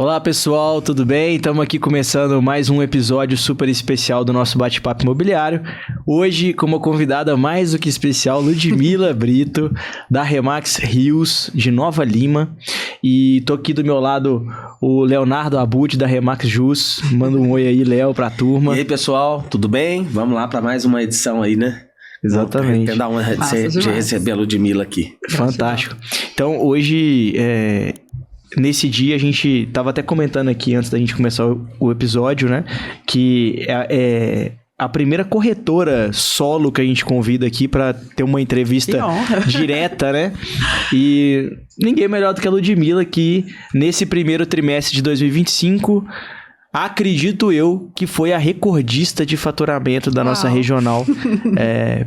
Olá pessoal, tudo bem? Estamos aqui começando mais um episódio super especial do nosso bate-papo imobiliário. Hoje, como convidada mais do que especial, Ludmila Brito, da Remax Rios, de Nova Lima. E tô aqui do meu lado o Leonardo Abud, da Remax Jus. Manda um oi aí, Léo, pra turma. E aí pessoal, tudo bem? Vamos lá para mais uma edição aí, né? Exatamente. Tentar uma de receber a Ludmila aqui. Fantástico. Então, hoje... Nesse dia a gente tava até comentando aqui antes da gente começar o episódio, né? Que é a primeira corretora solo que a gente convida aqui para ter uma entrevista direta, né? E ninguém melhor do que a Ludmila, que nesse primeiro trimestre de 2025... acredito eu que foi a recordista de faturamento da nossa regional.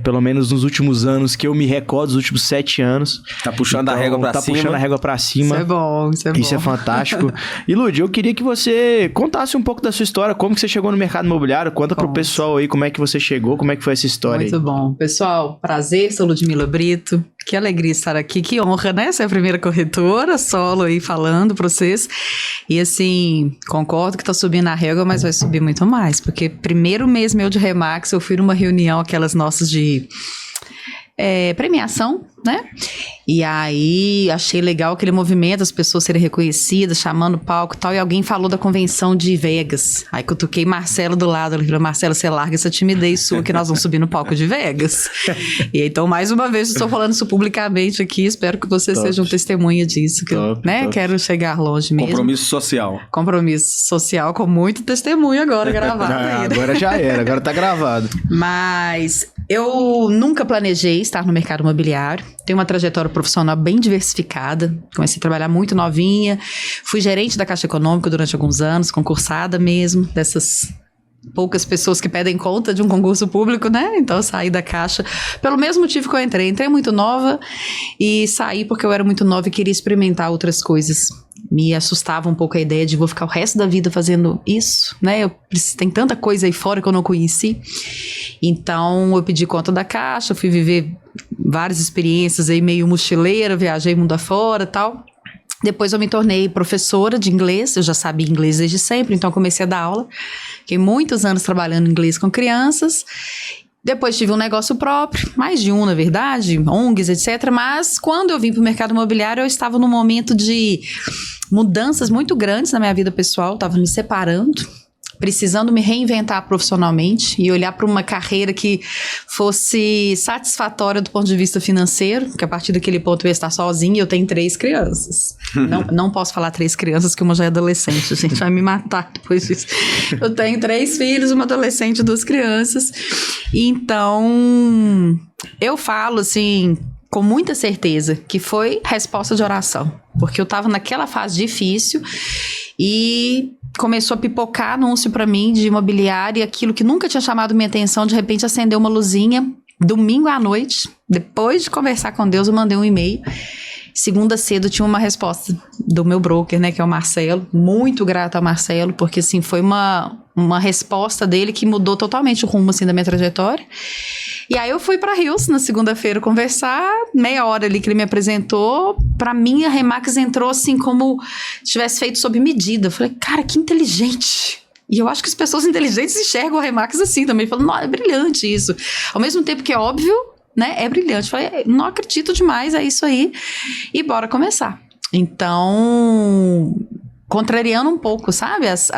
Pelo menos nos últimos anos, que eu me recordo, os últimos 7 anos. Tá puxando a régua pra cima. Tá puxando a régua pra cima. Isso é bom, isso é bom. Isso é fantástico. E, Lud, eu queria que você contasse um pouco da sua história, como que você chegou no mercado imobiliário. Conta pro pessoal aí como é que você chegou, como é que foi essa história. Muito bom. Pessoal, prazer, sou Ludmila Brito. Que alegria estar aqui, que honra, né? Ser a primeira corretora solo aí falando pra vocês. E assim, concordo que tá subindo a régua, mas vai subir muito mais. Porque primeiro mês meu de Remax, eu fui numa reunião, aquelas nossas de premiação, né? E aí, achei legal aquele movimento, as pessoas serem reconhecidas, chamando o palco e tal, e alguém falou da convenção de Vegas. Aí cutuquei Marcelo do lado, ele falou, Marcelo, você larga essa timidez sua que nós vamos subir no palco de Vegas. E então, mais uma vez, estou falando isso publicamente aqui, espero que você seja um testemunha disso, que eu quero chegar longe mesmo. Compromisso social. Compromisso social com muito testemunho agora gravado aí, né? Agora já era, agora tá gravado. Mas eu nunca planejei estar no mercado imobiliário, tenho uma trajetória profissional bem diversificada, comecei a trabalhar muito novinha, fui gerente da Caixa Econômica durante alguns anos, concursada mesmo, dessas poucas pessoas que pedem conta de um concurso público, né? Então eu saí da Caixa, pelo mesmo motivo que eu entrei muito nova e saí porque eu era muito nova e queria experimentar outras coisas. Me assustava um pouco a ideia de vou ficar o resto da vida fazendo isso, né? Tem tanta coisa aí fora que eu não conheci. Então, eu pedi conta da Caixa, fui viver várias experiências aí meio mochileira, viajei mundo afora e tal. Depois eu me tornei professora de inglês, eu já sabia inglês desde sempre, então comecei a dar aula. Fiquei muitos anos trabalhando inglês com crianças. Depois tive um negócio próprio, mais de um, na verdade, ONGs, etc. Mas quando eu vim para o mercado imobiliário, eu estava num momento de mudanças muito grandes na minha vida pessoal, estava me separando, precisando me reinventar profissionalmente e olhar para uma carreira que fosse satisfatória do ponto de vista financeiro, porque a partir daquele ponto eu ia estar sozinha e eu tenho 3 crianças. Não posso falar 3 crianças, que uma já é adolescente, a gente vai me matar depois disso. Eu tenho 3 filhos, uma adolescente e 2 crianças. Então, eu falo assim, com muita certeza, que foi resposta de oração, porque eu estava naquela fase difícil e começou a pipocar anúncio para mim de imobiliário e aquilo que nunca tinha chamado minha atenção, de repente acendeu uma luzinha. Domingo à noite, depois de conversar com Deus, eu mandei um e-mail. Segunda cedo tinha uma resposta do meu broker, né, que é o Marcelo. Muito grata ao Marcelo, porque assim, foi uma resposta dele que mudou totalmente o rumo assim, da minha trajetória. E aí eu fui para Rios na segunda-feira conversar, meia hora ali que ele me apresentou. Para mim a Remax entrou assim como se tivesse feito sob medida. Eu falei, cara, que inteligente. E eu acho que as pessoas inteligentes enxergam a Remax assim também. Falam, não, é brilhante isso. Ao mesmo tempo que é óbvio, né, é brilhante. Eu falei, não acredito demais, é isso aí. E bora começar. Então, contrariando um pouco, sabe, as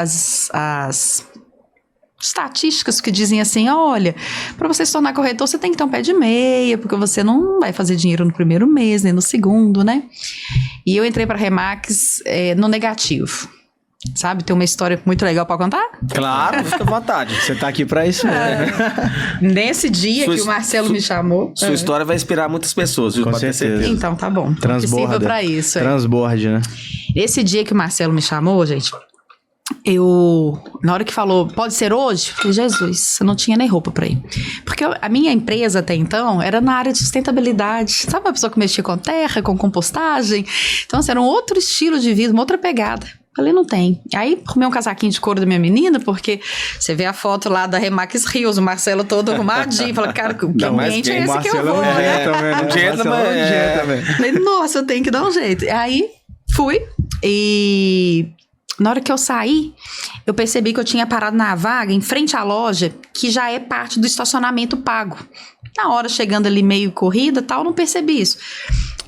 estatísticas que dizem assim, olha, para você se tornar corretor, você tem que ter um pé de meia, porque você não vai fazer dinheiro no primeiro mês, nem no segundo, né? E eu entrei para Remax no negativo. Sabe, tem uma história muito legal pra contar? Claro, fica à vontade. Você tá aqui pra isso, né? Nesse dia que o Marcelo me chamou. Sua história vai inspirar muitas pessoas, viu? Com Pode ter certeza. Então, tá bom. Transborda. Sirva pra isso. Transborde, né? Esse dia que o Marcelo me chamou, gente, na hora que falou, pode ser hoje? Eu falei, Jesus, eu não tinha nem roupa pra ir. Porque a minha empresa até então era na área de sustentabilidade. Sabe uma pessoa que mexia com terra, com compostagem? Então, assim, era um outro estilo de vida, uma outra pegada. Falei, não tem. Aí, arrumei um casaquinho de couro da minha menina, porque você vê a foto lá da Remax Rios, o Marcelo todo arrumadinho. Falei, cara, que ambiente é esse que eu vou, né? Falei, nossa, eu tenho que dar um jeito. Aí, fui e Na hora que eu saí, eu percebi que eu tinha parado na vaga, em frente à loja, que já é parte do estacionamento pago. Na hora, chegando ali meio corrida e tal, eu não percebi isso.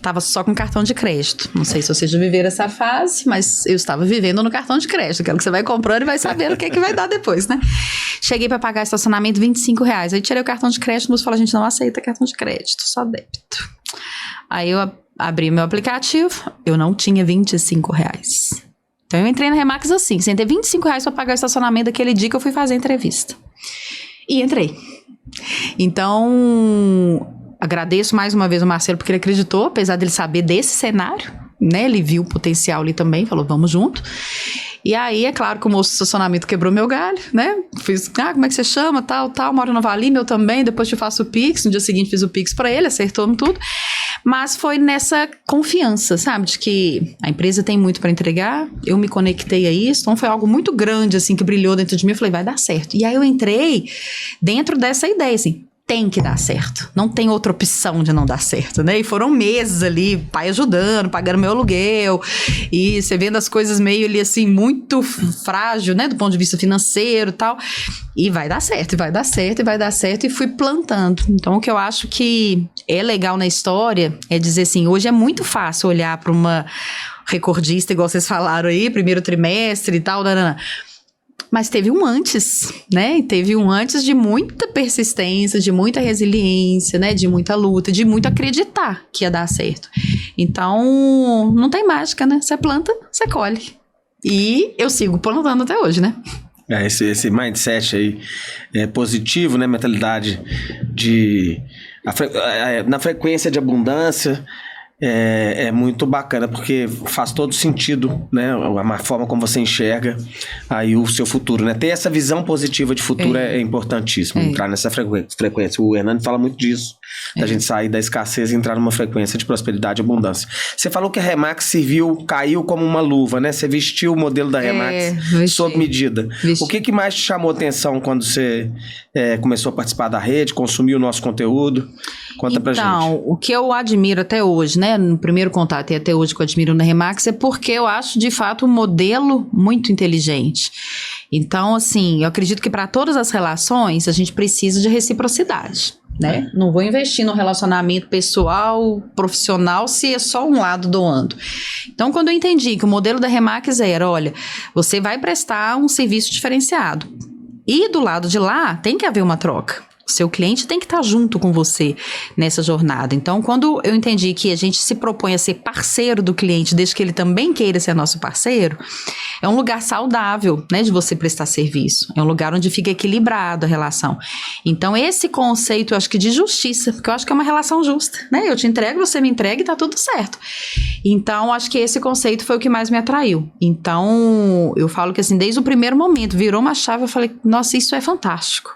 Tava só com cartão de crédito. Não sei se vocês já viveram essa fase, mas eu estava vivendo no cartão de crédito. Aquilo que você vai comprando e vai sabendo o que é que vai dar depois, né? Cheguei para pagar estacionamento, R$25. Aí tirei o cartão de crédito, mas falei, a gente não aceita cartão de crédito, só débito. Aí eu abri meu aplicativo, eu não tinha R$25. Então eu entrei na Remax assim, sem ter R$25 para pagar o estacionamento daquele dia que eu fui fazer a entrevista. E entrei. Então, agradeço mais uma vez o Marcelo porque ele acreditou, apesar dele saber desse cenário, né? Ele viu o potencial ali também, falou, vamos junto. E aí, é claro que o moço do estacionamento quebrou meu galho, né? Fiz, como é que você chama, tal, moro no Valim, meu também, depois te faço o Pix, no dia seguinte fiz o Pix pra ele, acertou tudo. Mas foi nessa confiança, sabe? De que a empresa tem muito pra entregar, eu me conectei a isso, então foi algo muito grande, assim, que brilhou dentro de mim, eu falei, vai dar certo. E aí eu entrei dentro dessa ideia, assim, tem que dar certo. Não tem outra opção de não dar certo, né? E foram meses ali, pai ajudando, pagando meu aluguel, e você vendo as coisas meio ali assim, muito frágil, né? Do ponto de vista financeiro e tal. E vai dar certo, e vai dar certo, e vai dar certo, e fui plantando. Então, o que eu acho que é legal na história é dizer assim, hoje é muito fácil olhar para uma recordista, igual vocês falaram aí, primeiro trimestre e tal, mas teve um antes, né? E teve um antes de muita persistência, de muita resiliência, né? De muita luta, de muito acreditar que ia dar certo. Então, não tem mágica, né? Você planta, você colhe. E eu sigo plantando até hoje, né? Esse mindset aí positivo, né? Mentalidade na frequência de abundância. É muito bacana, porque faz todo sentido, né? A forma como você enxerga aí o seu futuro, né? Ter essa visão positiva de futuro é importantíssimo, entrar nessa frequência. O Hernani fala muito disso, da gente sair da escassez e entrar numa frequência de prosperidade e abundância. Você falou que a Remax caiu como uma luva, né? Você vestiu o modelo da Remax sob medida. O que mais te chamou atenção quando você começou a participar da rede, consumiu o nosso conteúdo? Conta pra gente. Então, o que eu admiro até hoje, né, no primeiro contato e até hoje que eu admiro na Remax é porque eu acho, de fato, um modelo muito inteligente. Então, assim, eu acredito que para todas as relações a gente precisa de reciprocidade, né? Não vou investir no relacionamento pessoal, profissional, se é só um lado doando. Então, quando eu entendi que o modelo da Remax era, olha, você vai prestar um serviço diferenciado e do lado de lá tem que haver uma troca. O seu cliente tem que estar junto com você nessa jornada. Então, quando eu entendi que a gente se propõe a ser parceiro do cliente, desde que ele também queira ser nosso parceiro, é um lugar saudável, né, de você prestar serviço. É um lugar onde fica equilibrado a relação. Então, esse conceito, eu acho que de justiça, porque eu acho que é uma relação justa, né? Eu te entrego, você me entrega e tá tudo certo. Então, acho que esse conceito foi o que mais me atraiu. Então, eu falo que assim, desde o primeiro momento, virou uma chave, eu falei, nossa, isso é fantástico.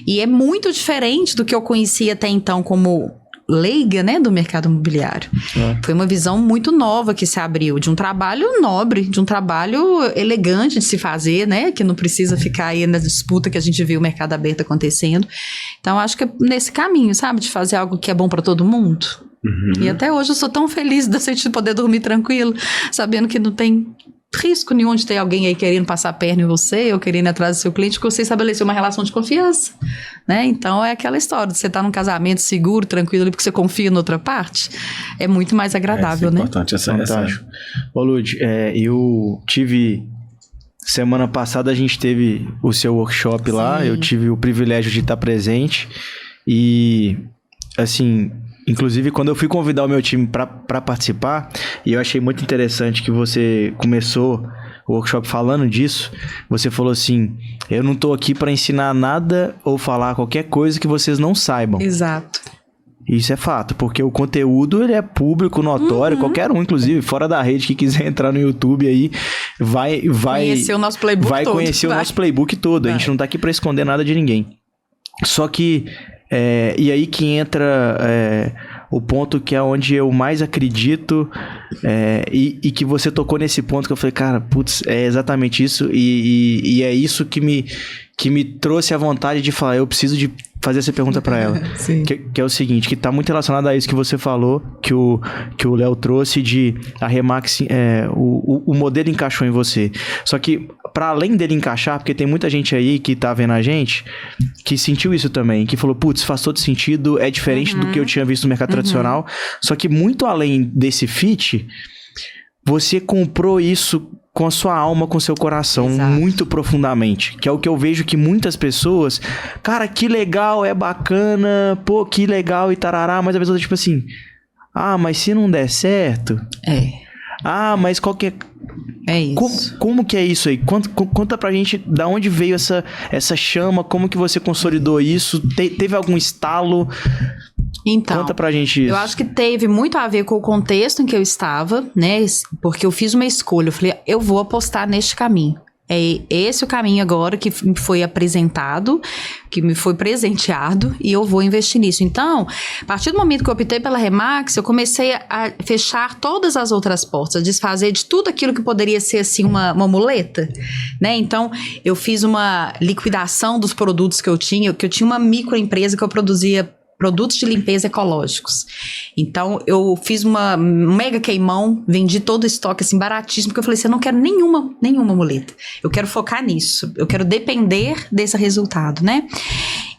E é muito diferente do que eu conhecia até então como leiga, né, do mercado imobiliário. Foi uma visão muito nova que se abriu, de um trabalho nobre, de um trabalho elegante de se fazer, né, que não precisa ficar aí na disputa que a gente viu o mercado aberto acontecendo. Então, acho que é nesse caminho, sabe, de fazer algo que é bom para todo mundo. E até hoje eu sou tão feliz de gente poder dormir tranquilo, sabendo que não tem risco nenhum de ter alguém aí querendo passar a perna em você ou querendo ir atrás do seu cliente, porque você estabeleceu uma relação de confiança, né? Então é aquela história de você estar num casamento seguro, tranquilo ali, porque você confia na outra parte, é muito mais agradável, né? É importante essa. Ô Lud, eu tive... Semana passada a gente teve o seu workshop lá, eu tive o privilégio de estar presente e, assim... Inclusive, quando eu fui convidar o meu time para participar, e eu achei muito interessante que você começou o workshop falando disso, você falou assim, eu não tô aqui para ensinar nada ou falar qualquer coisa que vocês não saibam. Exato. Isso é fato, porque o conteúdo ele é público, notório, qualquer um, inclusive, fora da rede, que quiser entrar no YouTube aí, vai conhecer o nosso playbook vai todo. Conhecer o nosso playbook todo. A gente não tá aqui para esconder nada de ninguém. Só que e aí que entra o ponto que é onde eu mais acredito e que você tocou nesse ponto que eu falei, cara, putz, é exatamente isso e é isso que me trouxe a vontade de falar, eu preciso de fazer essa pergunta pra ela. Sim. Que é o seguinte, que tá muito relacionado a isso que você falou, que o Léo trouxe de a Remax, o modelo encaixou em você. Só que, pra além dele encaixar, porque tem muita gente aí que tá vendo a gente, que sentiu isso também, que falou, putz, faz todo sentido, é diferente do que eu tinha visto no mercado tradicional. Só que muito além desse fit, você comprou isso com a sua alma, com o seu coração, Exato. muito profundamente. Que é o que eu vejo que muitas pessoas... Cara, que legal, é bacana, pô, que legal e tarará. Mas a pessoa tá tipo assim... Ah, mas se não der certo... Ah, mas qual que é... É isso. Como que é isso aí? Conta pra gente da onde veio essa chama, como que você consolidou isso? Teve algum estalo? Então, Conta pra gente isso. eu acho que teve muito a ver com o contexto em que eu estava, né? Porque eu fiz uma escolha, eu falei, eu vou apostar neste caminho. É esse o caminho agora que me foi apresentado, que me foi presenteado, e eu vou investir nisso. Então, a partir do momento que eu optei pela Remax, eu comecei a fechar todas as outras portas, a desfazer de tudo aquilo que poderia ser, assim, uma muleta, né? Então, eu fiz uma liquidação dos produtos que eu tinha uma microempresa que eu produzia produtos de limpeza ecológicos. Então, eu fiz uma mega queimão, vendi todo o estoque, assim, baratíssimo, porque eu falei assim, eu não quero nenhuma muleta. Eu quero focar nisso. Eu quero depender desse resultado, né?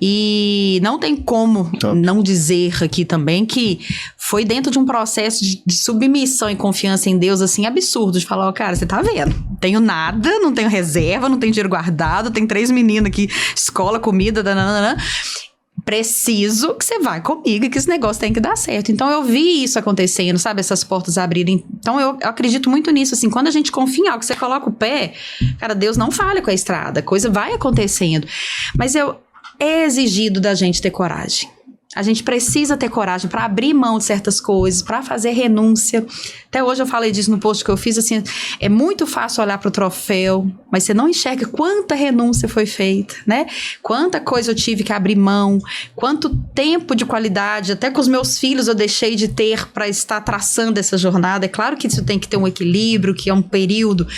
E não tem como não dizer aqui também que foi dentro de um processo de submissão e confiança em Deus, assim, absurdo, de falar, ó, cara, você tá vendo? Não tenho nada, não tenho reserva, não tenho dinheiro guardado, tem 3 meninas aqui, escola, comida, dananana. Preciso que você vá comigo e que esse negócio tem que dar certo. Então, eu vi isso acontecendo, sabe? Essas portas abrirem. Então, eu acredito muito nisso, assim. Quando a gente confia em algo, você coloca o pé, cara, Deus não falha com a estrada. A coisa vai acontecendo. Mas é exigido da gente ter coragem. A gente precisa ter coragem para abrir mão de certas coisas, para fazer renúncia. Até hoje eu falei disso no post que eu fiz, assim, é muito fácil olhar para o troféu, mas você não enxerga quanta renúncia foi feita, né? Quanta coisa eu tive que abrir mão, quanto tempo de qualidade, até com os meus filhos eu deixei de ter para estar traçando essa jornada. É claro que isso tem que ter um equilíbrio, que é um período,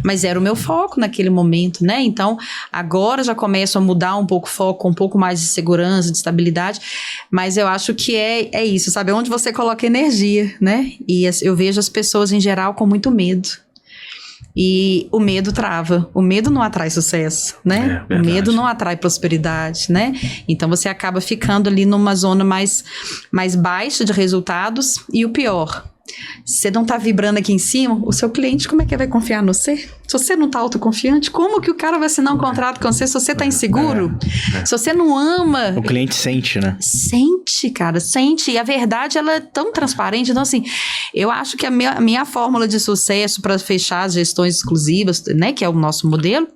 mas era o meu foco naquele momento, né? Então, agora já começo a mudar um pouco o foco, com um pouco mais de segurança, de estabilidade. Mas eu acho que é isso, sabe? Onde você coloca energia, né? E eu vejo as pessoas em geral com muito medo. E o medo trava. O medo não atrai sucesso, né? O medo não atrai prosperidade, né? Então você acaba ficando ali numa zona mais baixa de resultados. E o pior, se você não tá vibrando aqui em cima, o seu cliente, como é que vai confiar no você? Se você não tá autoconfiante, como que o cara vai assinar um contrato com você se você tá inseguro? Se você não ama... O cliente sente, né? Sente, cara, sente. E a verdade, ela é tão transparente. Então, assim, eu acho que a minha fórmula de sucesso para fechar as gestões exclusivas, né, que é o nosso modelo,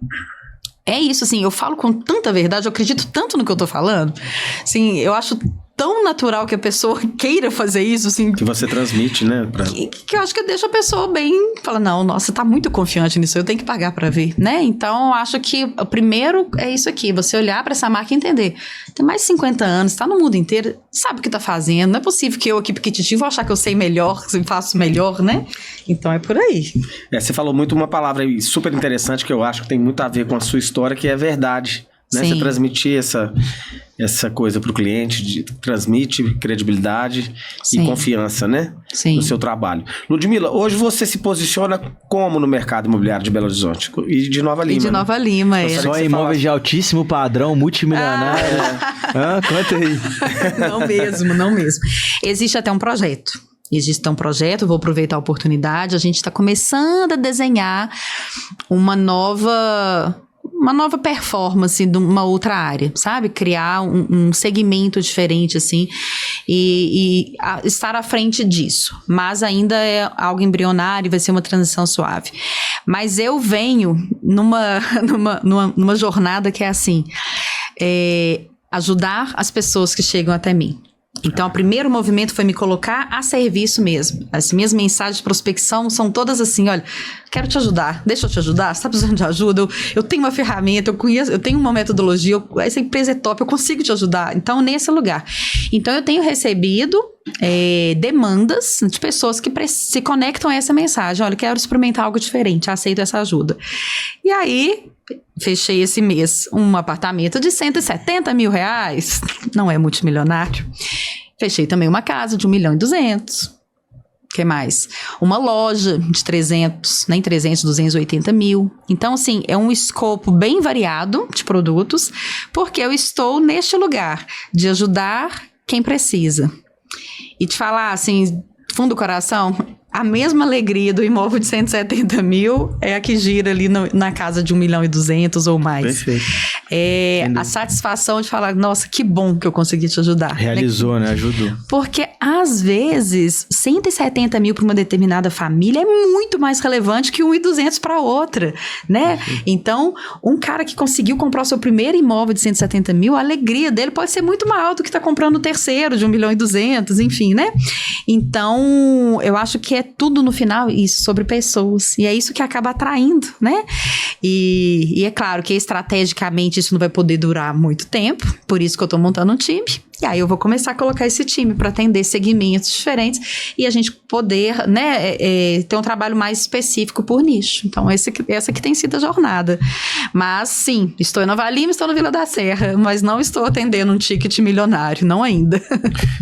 é isso, assim, eu falo com tanta verdade, eu acredito tanto no que eu tô falando. Assim, eu acho tão natural que a pessoa queira fazer isso, assim. Que você transmite, né? Que eu acho que deixa a pessoa bem... Fala, não, nossa, tá muito confiante nisso, eu tenho que pagar pra ver, né? Então, eu acho que o primeiro é isso aqui, você olhar pra essa marca e entender. Tem mais de 50 anos, tá no mundo inteiro, sabe o que tá fazendo. Não é possível que eu aqui, pequititinho, vou achar que eu sei melhor, que eu faço melhor, né? Então, é por aí. Você falou muito uma palavra super interessante que eu acho que tem muito a ver com a sua história, que é verdade. Né? Você transmitir essa coisa para o cliente, transmite credibilidade e confiança, né? Sim. No seu trabalho. Ludmila, hoje você se posiciona como no mercado imobiliário de Belo Horizonte? E de Nova Lima. E de Nova Lima, Só imóveis de altíssimo padrão, multimilionário. Conta aí. Não mesmo. Existe até um projeto. Vou aproveitar a oportunidade. A gente está começando a desenhar uma nova performance de uma outra área, sabe? Criar um segmento diferente, assim, e estar à frente disso. Mas ainda é algo embrionário, vai ser uma transição suave. Mas eu venho numa jornada que é assim, ajudar as pessoas que chegam até mim. Então, o primeiro movimento foi me colocar a serviço mesmo. As minhas mensagens de prospecção são todas assim, olha, quero te ajudar, deixa eu te ajudar, você tá precisando de ajuda, eu tenho uma ferramenta, eu tenho uma metodologia, essa empresa é top, eu consigo te ajudar. Então, nesse lugar. Então, eu tenho recebido demandas de pessoas que se conectam a essa mensagem. Olha, quero experimentar algo diferente, aceito essa ajuda. E E aí, fechei esse mês um apartamento de 170 mil reais. Não é multimilionário. Fechei também uma casa de 1.200.000. O que mais? Uma loja de 280 mil. Então, assim, é um escopo bem variado de produtos, porque eu estou neste lugar de ajudar quem precisa. E te falar, assim, fundo do coração, a mesma alegria do imóvel de 170 mil é a que gira ali na casa de 1.200.000 ou mais. Perfeito. É a satisfação de falar, nossa, que bom que eu consegui te ajudar. Realizou, né? Ajudou. Porque, às vezes, 170 mil para uma determinada família é muito mais relevante que 1.200 para outra, né? Então, um cara que conseguiu comprar o seu primeiro imóvel de 170 mil, a alegria dele pode ser muito maior do que está comprando o terceiro de 1.200.000, enfim, né? Então, eu acho que é tudo no final isso, sobre pessoas. E é isso que acaba atraindo, né? E é claro que estrategicamente isso não vai poder durar muito tempo, por isso que eu tô montando um time. E aí eu vou começar a colocar esse time para atender segmentos diferentes e a gente poder, né, ter um trabalho mais específico por nicho. Então essa que tem sido a jornada. Mas sim, estou em Nova Lima, estou na Vila da Serra, mas não estou atendendo um ticket milionário, não ainda.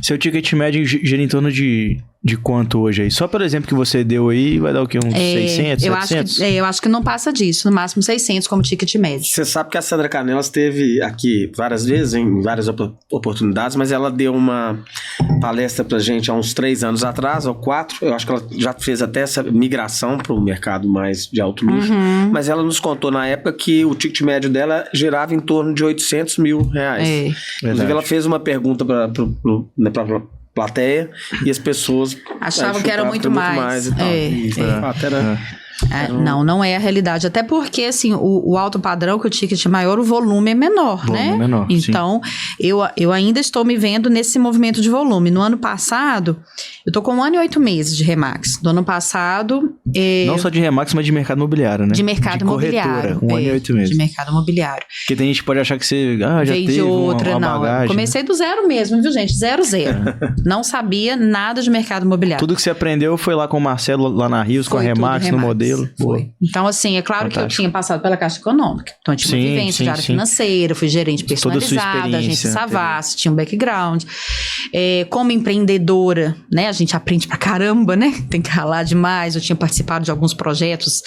Seu ticket médio gira em torno de quanto hoje aí? Só pelo exemplo que você deu aí, vai dar o quê? Uns 600, 700? Eu acho que não passa disso, no máximo 600 como ticket médio. Você sabe que a Sandra Canelas esteve aqui várias vezes, em várias oportunidades, mas ela deu uma palestra pra gente há uns 3 anos atrás, ou 4, eu acho que ela já fez até essa migração para o mercado mais de alto luxo, mas ela nos contou na época que o ticket médio dela girava em torno de 800 mil reais. Inclusive ela fez uma pergunta para plateia e as pessoas achavam que era muito mais e tal. Não é a realidade. Até porque, assim, o alto padrão, que o ticket é maior, o volume é menor, né? Menor, então, eu ainda estou me vendo nesse movimento de volume. No ano passado, eu tô com 1 ano e 8 meses de Remax. No ano passado... Não só de Remax, mas de mercado imobiliário, né? De mercado imobiliário. Corretora, 1 ano e 8 meses. De mercado imobiliário. Porque tem gente que pode achar que você já veio teve de outra, uma não. bagagem. Eu comecei do zero mesmo, viu, gente? Zero. Não sabia nada de mercado imobiliário. Tudo que você aprendeu foi lá com o Marcelo, lá na Rios, com a Remax, no modelo. Foi. Então, assim, é claro que eu tinha passado pela Caixa Econômica. Então, eu tinha uma vivência de área financeira, fui gerente personalizada, agência Savassi, tinha um background. Como empreendedora, né? A gente aprende pra caramba, né? Tem que ralar demais. Eu tinha participado de alguns projetos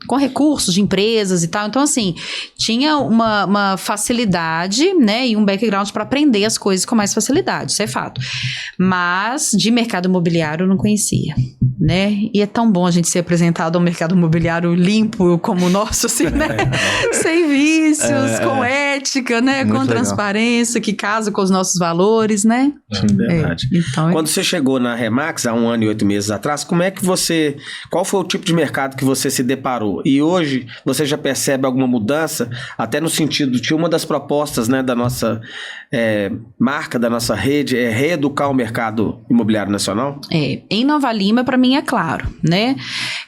com recursos de empresas e tal. Então, assim, tinha uma facilidade, né? E um background para aprender as coisas com mais facilidade. Isso é fato. Mas, de mercado imobiliário, eu não conhecia, né? E é tão bom a gente ser apresentado ao mercado imobiliário limpo como o nosso, assim, né? Sem vícios, com ética, né? Com transparência, que casa com os nossos valores, né? Verdade. Então, quando você chegou na Remax, há 1 ano e 8 meses atrás, qual foi o tipo de mercado que você se deparou? E hoje, você já percebe alguma mudança? Até no sentido de uma das propostas, né, da nossa marca, da nossa rede, é reeducar o mercado imobiliário nacional? Em Nova Lima, para mim, é claro, né?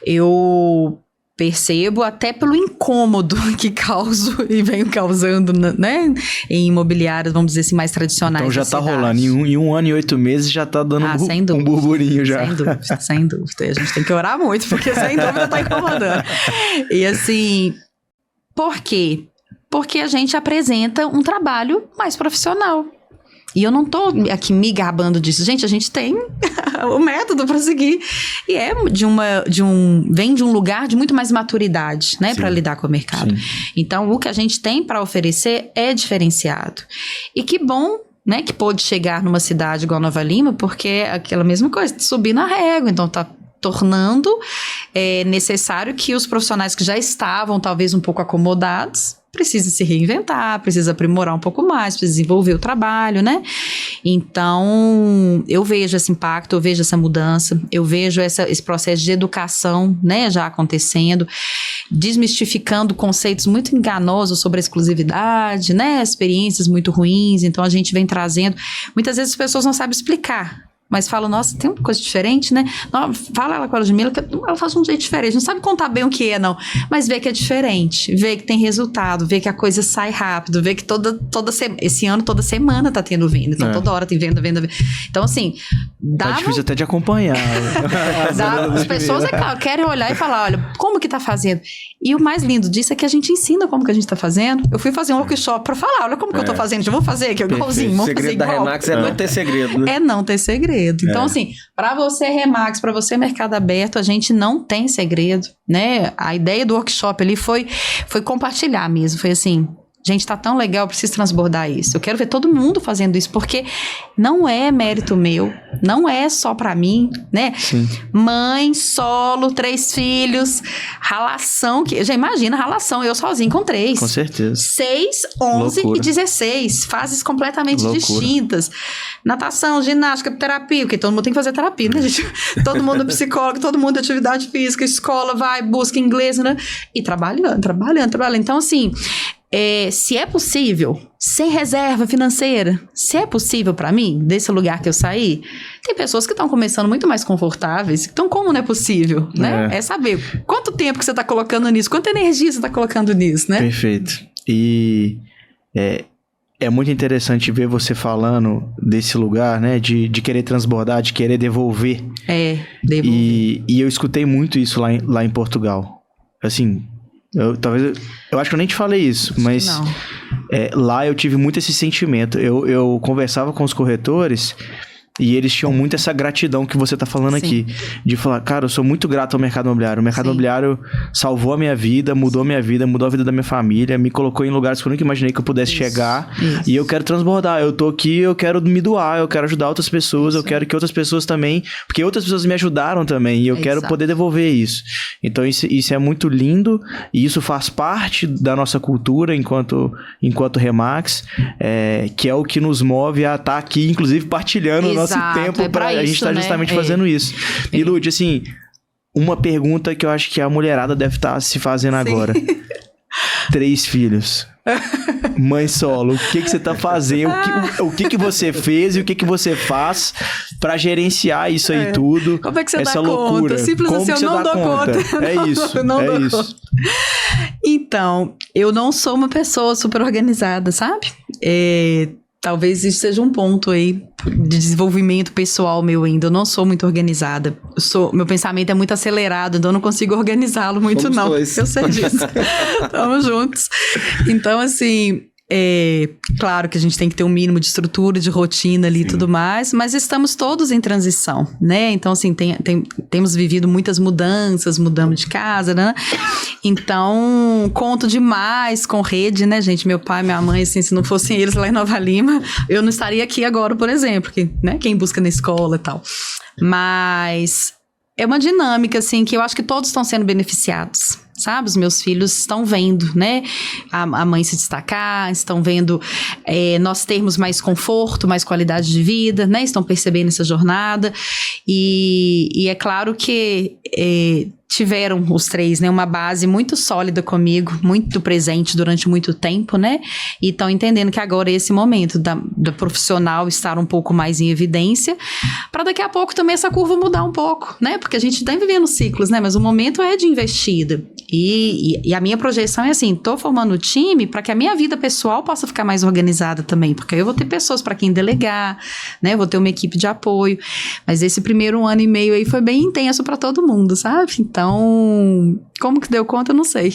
Eu percebo até pelo incômodo que causo e venho causando, né? Em imobiliários, vamos dizer assim, mais tradicionais. Então já tá rolando. Em 1 ano e 8 meses já tá dando um burburinho já. Sem dúvida. A gente tem que orar muito, porque sem dúvida tá incomodando. E assim, por quê? Porque a gente apresenta um trabalho mais profissional. E eu não tô aqui me gabando disso. Gente, a gente tem o método para seguir. E vem de um lugar de muito mais maturidade, né? Para lidar com o mercado. Sim. Então, o que a gente tem para oferecer é diferenciado. E que bom, né? Que pôde chegar numa cidade igual Nova Lima, porque é aquela mesma coisa, de subir na régua. Então, tá tornando necessário que os profissionais que já estavam, talvez, um pouco acomodados, precisa se reinventar, precisa aprimorar um pouco mais, precisa desenvolver o trabalho, né? Então, eu vejo esse impacto, eu vejo essa mudança, eu vejo esse processo de educação, né, já acontecendo, desmistificando conceitos muito enganosos sobre a exclusividade, né, experiências muito ruins. Então, a gente vem trazendo... Muitas vezes as pessoas não sabem explicar mas falo, nossa, tem uma coisa diferente, né? Não, fala ela com a Ludmila, que ela faz de um jeito diferente. Não sabe contar bem o que é, não. Mas vê que é diferente. Vê que tem resultado. Vê que a coisa sai rápido. Vê que esse ano, toda semana tá tendo venda. Então, toda hora tem venda. Então, assim, Tá difícil até de acompanhar. As pessoas, é claro, querem olhar e falar, olha, como que tá fazendo? E o mais lindo disso é que a gente ensina como que a gente tá fazendo. Eu fui fazer um workshop pra falar, olha como que eu tô fazendo. Eu vou fazer aqui, igualzinho. O segredo da Remax é não ter segredo, né? É não ter segredo. Então, assim, para você Remax, para você Mercado Aberto, a gente não tem segredo, né? A ideia do workshop ali foi compartilhar mesmo. Foi assim, gente, tá tão legal, eu preciso transbordar isso. Eu quero ver todo mundo fazendo isso, porque não é mérito meu, não é só pra mim, né? Sim. Mãe, solo, 3 filhos, ralação, que já imagina, ralação, eu sozinho com 3. Com certeza. 6, 11 Loucura. e 16, fases completamente Loucura. distintas. Natação, ginástica, terapia, porque todo mundo tem que fazer terapia, né, gente? Todo mundo é psicólogo, todo mundo é atividade física, escola, vai, busca inglês, né? E trabalhando. Então, assim, se é possível, sem reserva financeira, se é possível pra mim, desse lugar que eu saí, tem pessoas que estão começando muito mais confortáveis. Então, como não é possível, né? É saber quanto tempo que você tá colocando nisso, quanta energia você tá colocando nisso, né? Perfeito. E é muito interessante ver você falando desse lugar, né? De querer transbordar, de querer devolver. Devolver. E eu escutei muito isso lá em Portugal. Assim, eu acho que eu nem te falei isso, mas lá eu tive muito esse sentimento. Eu conversava com os corretores e eles tinham muito essa gratidão que você tá falando aqui. De falar, cara, eu sou muito grato ao mercado imobiliário. O mercado imobiliário salvou a minha vida, mudou a vida, mudou a vida da minha família, me colocou em lugares que eu nunca imaginei que eu pudesse chegar. E eu quero transbordar. Eu tô aqui, eu quero me doar, eu quero ajudar outras pessoas, eu quero que outras pessoas também... Porque outras pessoas me ajudaram também e eu quero poder devolver isso. Então isso é muito lindo e isso faz parte da nossa cultura enquanto Remax, que é o que nos move a estar aqui, inclusive partilhando o nosso tempo pra a gente estar justamente fazendo isso. E Lud, assim, uma pergunta que eu acho que a mulherada deve estar se fazendo agora. 3 filhos. Mãe solo, o que você tá fazendo? O que você fez e o que você faz pra gerenciar isso aí tudo? Como é que você essa dá loucura? Conta? Simples Como assim, eu não dou conta. É isso, não é dou isso. Conta. Então, eu não sou uma pessoa super organizada, sabe? Talvez isso seja um ponto aí de desenvolvimento pessoal meu ainda. Eu não sou muito organizada. Meu pensamento é muito acelerado, então eu não consigo organizá-lo muito, Somos não. dois. Eu sei disso. Estamos juntos. Então, assim, claro que a gente tem que ter um mínimo de estrutura, de rotina ali e tudo mais, mas estamos todos em transição, né? Então, assim, temos vivido muitas mudanças, mudamos de casa, né? Então, conto demais com rede, né, gente? Meu pai e minha mãe, assim, se não fossem eles lá em Nova Lima, eu não estaria aqui agora, por exemplo, que, né, quem busca na escola e tal. Mas é uma dinâmica, assim, que eu acho que todos estão sendo beneficiados, sabe? Os meus filhos estão vendo, né? A mãe se destacar, estão vendo nós termos mais conforto, mais qualidade de vida, né? Estão percebendo essa jornada. E é claro que tiveram os 3, né? Uma base muito sólida comigo, muito presente durante muito tempo, né? E estão entendendo que agora é esse momento da profissional estar um pouco mais em evidência, para daqui a pouco também essa curva mudar um pouco, né? Porque a gente está vivendo ciclos, né? Mas o momento é de investida. E a minha projeção é assim, tô formando o time para que a minha vida pessoal possa ficar mais organizada também, porque aí eu vou ter pessoas para quem delegar, né? Vou ter uma equipe de apoio. Mas esse primeiro ano e meio aí foi bem intenso para todo mundo, sabe? Então, como que deu conta, eu não sei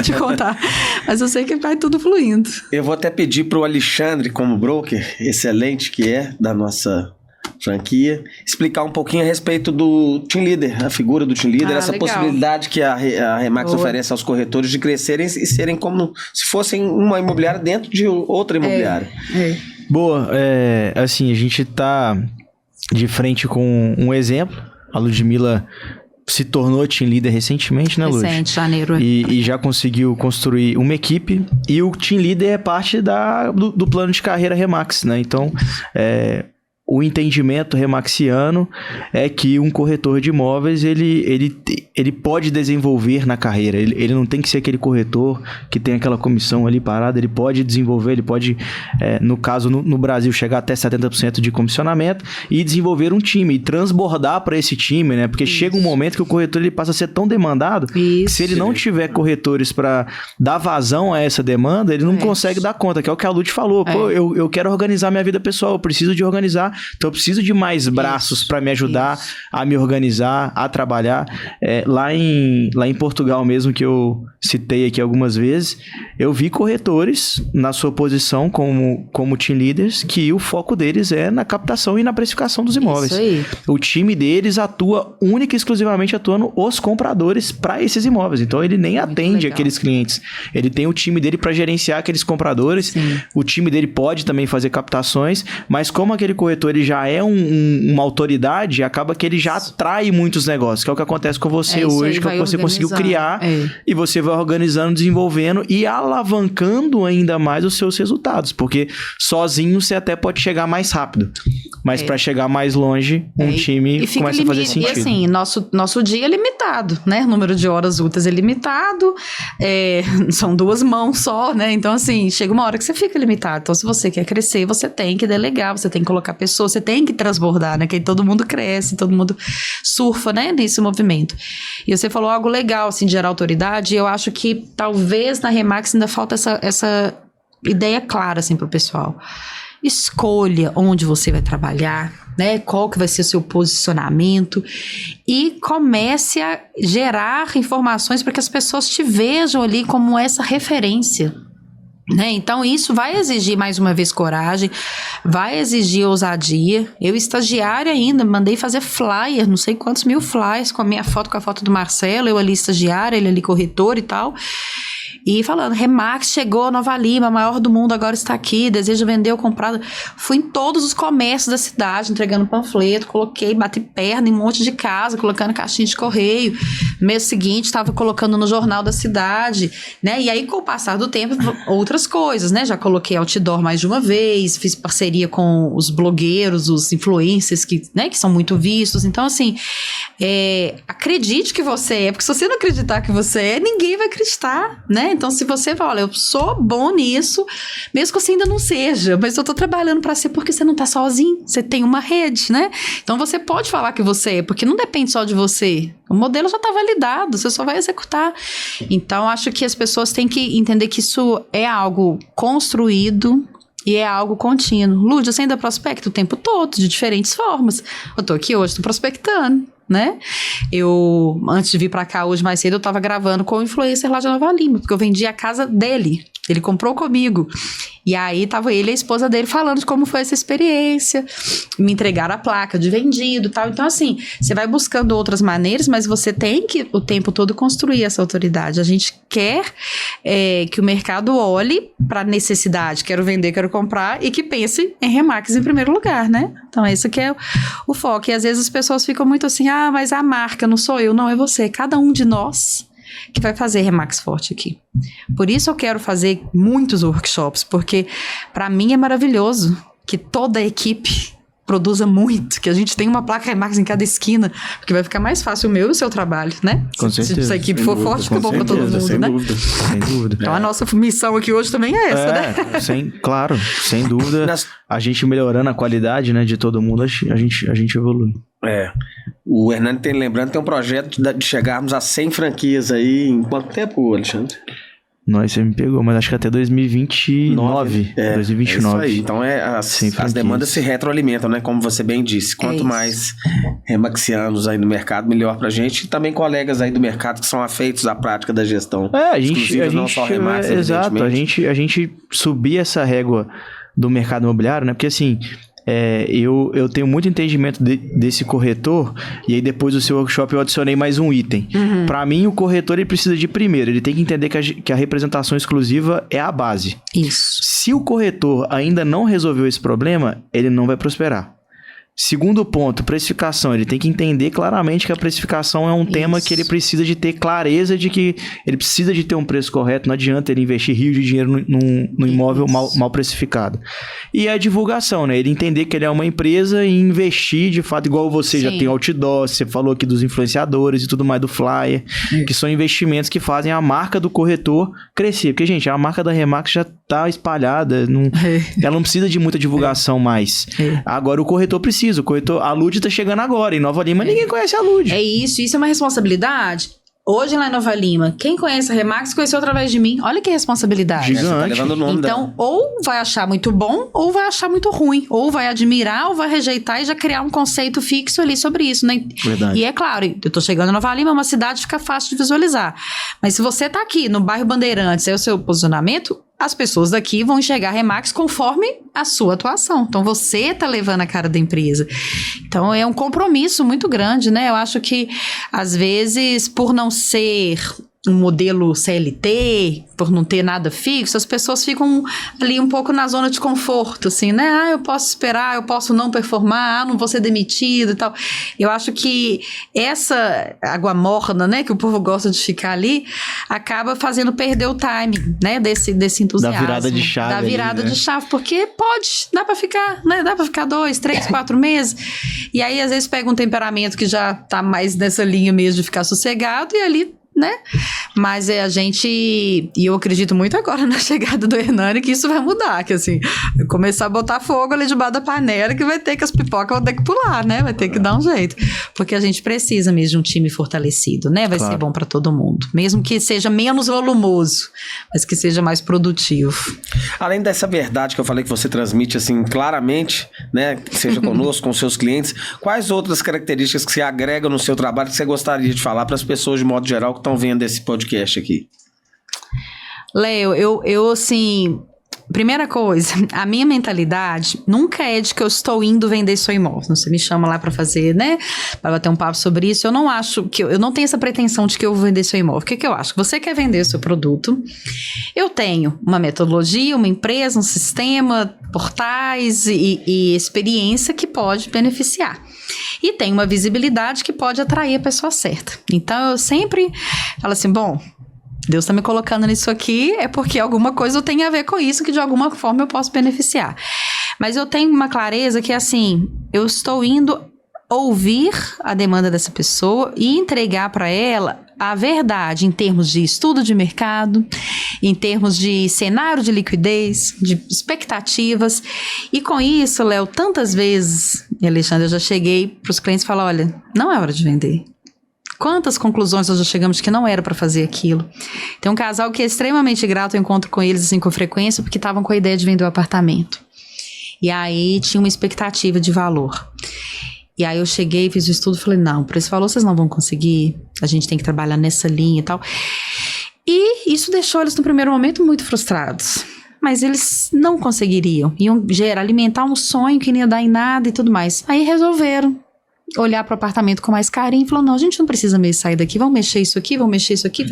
te contar, mas eu sei que vai tudo fluindo. Eu vou até pedir pro Alexandre, como broker, excelente que é, da nossa franquia, explicar um pouquinho a respeito do Team Leader, a figura do Team Leader, essa legal. possibilidade que a Remax oferece aos corretores de crescerem e serem como se fossem uma imobiliária dentro de outra imobiliária. Boa, assim, a gente tá de frente com um exemplo. A Ludmila se tornou Team Leader recentemente, né, Lud? Recente, janeiro. E já conseguiu construir uma equipe. E o Team Leader é parte do plano de carreira Remax, né? Então, o entendimento remaxiano é que um corretor de imóveis, ele pode desenvolver na carreira. Ele não tem que ser aquele corretor que tem aquela comissão ali parada. Ele pode desenvolver, ele pode, no caso, no Brasil, chegar até 70% de comissionamento e desenvolver um time e transbordar para esse time, né? Porque chega um momento que o corretor ele passa a ser tão demandado que se ele não tiver corretores para dar vazão a essa demanda, ele não consegue dar conta, que é o que a Lud falou. Pô, eu quero organizar minha vida pessoal, eu preciso de organizar, então eu preciso de mais braços para me ajudar a me organizar, a trabalhar. Lá em Portugal mesmo, que eu citei aqui algumas vezes, eu vi corretores na sua posição como team leaders, que o foco deles é na captação e na precificação dos imóveis. Isso aí. O time deles atua única e exclusivamente atuando os compradores para esses imóveis. Então ele nem atende aqueles clientes. Ele tem o time dele para gerenciar aqueles compradores. Sim. O time dele pode também fazer captações, mas como aquele corretor ele já é uma autoridade, acaba que ele já atrai muitos negócios, que é o que acontece com você hoje, que é o que você conseguiu criar e você vai organizando, desenvolvendo e alavancando ainda mais os seus resultados, porque sozinho você até pode chegar mais rápido, mas para chegar mais longe, um time começa a fazer sentido. E assim, nosso dia é limitado, né? O número de horas úteis é limitado, são 2 mãos só, né? Então assim, chega uma hora que você fica limitado. Então se você quer crescer, você tem que delegar, você tem que colocar pessoas, você tem que transbordar, né? Que aí todo mundo cresce, todo mundo surfa, né? Nesse movimento. E você falou algo legal, assim, de gerar autoridade, e eu acho que talvez na Remax ainda falta essa ideia clara, assim, pro pessoal. Escolha onde você vai trabalhar, né? Qual que vai ser o seu posicionamento e comece a gerar informações para que as pessoas te vejam ali como essa referência, né? Então isso vai exigir mais uma vez coragem, vai exigir ousadia. Eu estagiária ainda, mandei fazer flyer, não sei quantos mil flyers com a minha foto, com a foto do Marcelo, eu ali estagiária, ele ali corretor e tal. E falando, Remax chegou, Nova Lima, a maior do mundo, agora está aqui, deseja vender ou comprar. Fui em todos os comércios da cidade, entregando panfleto, coloquei, bati perna em um monte de casa, colocando caixinha de correio. No mês seguinte, estava colocando no jornal da cidade, né? E aí, com o passar do tempo, outras coisas, né? Já coloquei outdoor mais de uma vez, fiz parceria com os blogueiros, os influencers que são muito vistos. Então, assim, acredite que você é, porque se você não acreditar que você é, ninguém vai acreditar, né? Então, se você fala, olha, eu sou bom nisso, mesmo que você ainda não seja, mas eu tô trabalhando pra ser, porque você não tá sozinho, você tem uma rede, né? Então, você pode falar que você é, porque não depende só de você. O modelo já tá validado, você só vai executar. Então, acho que as pessoas têm que entender que isso é algo construído e é algo contínuo. Lud, você ainda prospecta o tempo todo, de diferentes formas. Eu tô aqui hoje, tô prospectando, né? Eu, antes de vir pra cá hoje mais cedo, eu tava gravando com o influencer lá de Nova Lima, porque eu vendi a casa dele. Ele comprou comigo. E aí tava ele e a esposa dele falando de como foi essa experiência. Me entregaram a placa de vendido e tal. Então, assim, você vai buscando outras maneiras, mas você tem que o tempo todo construir essa autoridade. A gente quer que o mercado olhe para necessidade. Quero vender, quero comprar. E que pense em Remax em primeiro lugar, né? Então, esse aqui é o foco. E às vezes as pessoas ficam muito assim, mas a marca não sou eu. Não, é você. Cada um de nós que vai fazer Remax forte aqui. Por isso eu quero fazer muitos workshops, porque para mim é maravilhoso que toda a equipe produza muito, que a gente tem uma placa Remax em cada esquina, porque vai ficar mais fácil o meu e o seu trabalho, né? Com certeza. Se a equipe for forte, fica bom para todo mundo, sem né? Dúvida. Sem dúvida. Então a nossa missão aqui hoje também é essa, né? Claro, sem dúvida. A gente melhorando a qualidade, né, de todo mundo, a gente evolui. O Hernani lembrando, tem um projeto de chegarmos a 100 franquias aí em quanto tempo, Alexandre? Você me pegou, mas acho que até 2029. 2029. É isso aí. Então as demandas se retroalimentam, né? Como você bem disse. Quanto mais remaxianos aí no mercado, melhor pra gente. E também colegas aí do mercado que são afeitos à prática da gestão. A gente não só Remax, exato, a gente subir essa régua do mercado imobiliário, né? Porque assim, eu tenho muito entendimento desse corretor, e aí depois do seu workshop eu adicionei mais um item. Para mim, o corretor ele precisa de primeiro, ele tem que entender que a representação exclusiva é a base. Isso. Se o corretor ainda não resolveu esse problema, ele não vai prosperar. Segundo ponto, precificação. Ele tem que entender claramente que a precificação é um tema que ele precisa de ter clareza de que ele precisa de ter um preço correto. Não adianta ele investir rios de dinheiro no imóvel mal precificado. E a divulgação, né? Ele entender que ele é uma empresa e investir, de fato, igual você já tem outdoor, você falou aqui dos influenciadores e tudo mais, do flyer, que são investimentos que fazem a marca do corretor crescer. Porque, gente, a marca da Remax já tá espalhada, ela não precisa de muita divulgação mais. Agora o corretor precisa. O corretor, a Lud tá chegando agora. Em Nova Lima, ninguém conhece a Lud. É isso é uma responsabilidade. Hoje lá em Nova Lima, quem conhece a Remax conheceu através de mim. Olha que responsabilidade. Gigante. Tá levando o nome então, ou vai achar muito bom, ou vai achar muito ruim. Ou vai admirar, ou vai rejeitar e já criar um conceito fixo ali sobre isso, né? Verdade. E é claro, eu tô chegando em Nova Lima, é uma cidade que fica fácil de visualizar. Mas se você tá aqui no bairro Bandeirantes, é o seu posicionamento, as pessoas daqui vão enxergar a Remax conforme a sua atuação. Então, você tá levando a cara da empresa. Então, é um compromisso muito grande, né? Eu acho que, às vezes, por não ser um modelo CLT, por não ter nada fixo, as pessoas ficam ali um pouco na zona de conforto, assim, né? Eu posso esperar, eu posso não performar, não vou ser demitido e tal. Eu acho que essa água morna, né, que o povo gosta de ficar ali, acaba fazendo perder o timing, né, desse entusiasmo. Da virada de chave. Da virada de chave, porque dá pra ficar, né? Dá pra ficar 2, 3, 4 meses. E aí, às vezes, pega um temperamento que já tá mais nessa linha mesmo de ficar sossegado e ali, né? Mas a gente, e eu acredito muito agora na chegada do Hernani que isso vai mudar, que assim, começar a botar fogo ali debaixo da panela, que vai ter que as pipocas vão ter que pular, né? Vai ter que dar um jeito, porque a gente precisa mesmo de um time fortalecido, né? Vai ser bom para todo mundo, mesmo que seja menos volumoso, mas que seja mais produtivo. Além dessa verdade que eu falei que você transmite assim claramente, né, seja conosco, com seus clientes, quais outras características que você agrega no seu trabalho que você gostaria de falar para as pessoas de modo geral que estão vendo esse podcast aqui? Léo, eu assim, primeira coisa, a minha mentalidade nunca é de que eu estou indo vender seu imóvel. Você me chama lá para fazer, né, para bater um papo sobre isso. Eu não acho que eu não tenho essa pretensão de que eu vou vender seu imóvel. O que eu acho? Você quer vender o seu produto? Eu tenho uma metodologia, uma empresa, um sistema, portais e experiência que pode beneficiar. E tem uma visibilidade que pode atrair a pessoa certa. Então, eu sempre falo assim, bom, Deus está me colocando nisso aqui, é porque alguma coisa eu tenho a ver com isso, que de alguma forma eu posso beneficiar. Mas eu tenho uma clareza que, assim, eu estou indo ouvir a demanda dessa pessoa e entregar para ela a verdade em termos de estudo de mercado, em termos de cenário de liquidez, de expectativas. E com isso, Léo, tantas vezes, Alexandre, eu já cheguei para os clientes e falo, olha, não é hora de vender. Quantas conclusões nós já chegamos de que não era para fazer aquilo. Tem um casal que é extremamente grato, eu encontro com eles assim com frequência, porque estavam com a ideia de vender o apartamento. E aí tinha uma expectativa de valor. E aí eu cheguei, fiz o estudo e falei, não, por esse valor vocês não vão conseguir, a gente tem que trabalhar nessa linha e tal. E isso deixou eles no primeiro momento muito frustrados. Mas eles não conseguiriam, iam alimentar um sonho que não ia dar em nada e tudo mais. Aí resolveram olhar para o apartamento com mais carinho e falou, não, a gente não precisa mesmo sair daqui, vamos mexer isso aqui, vamos mexer isso aqui.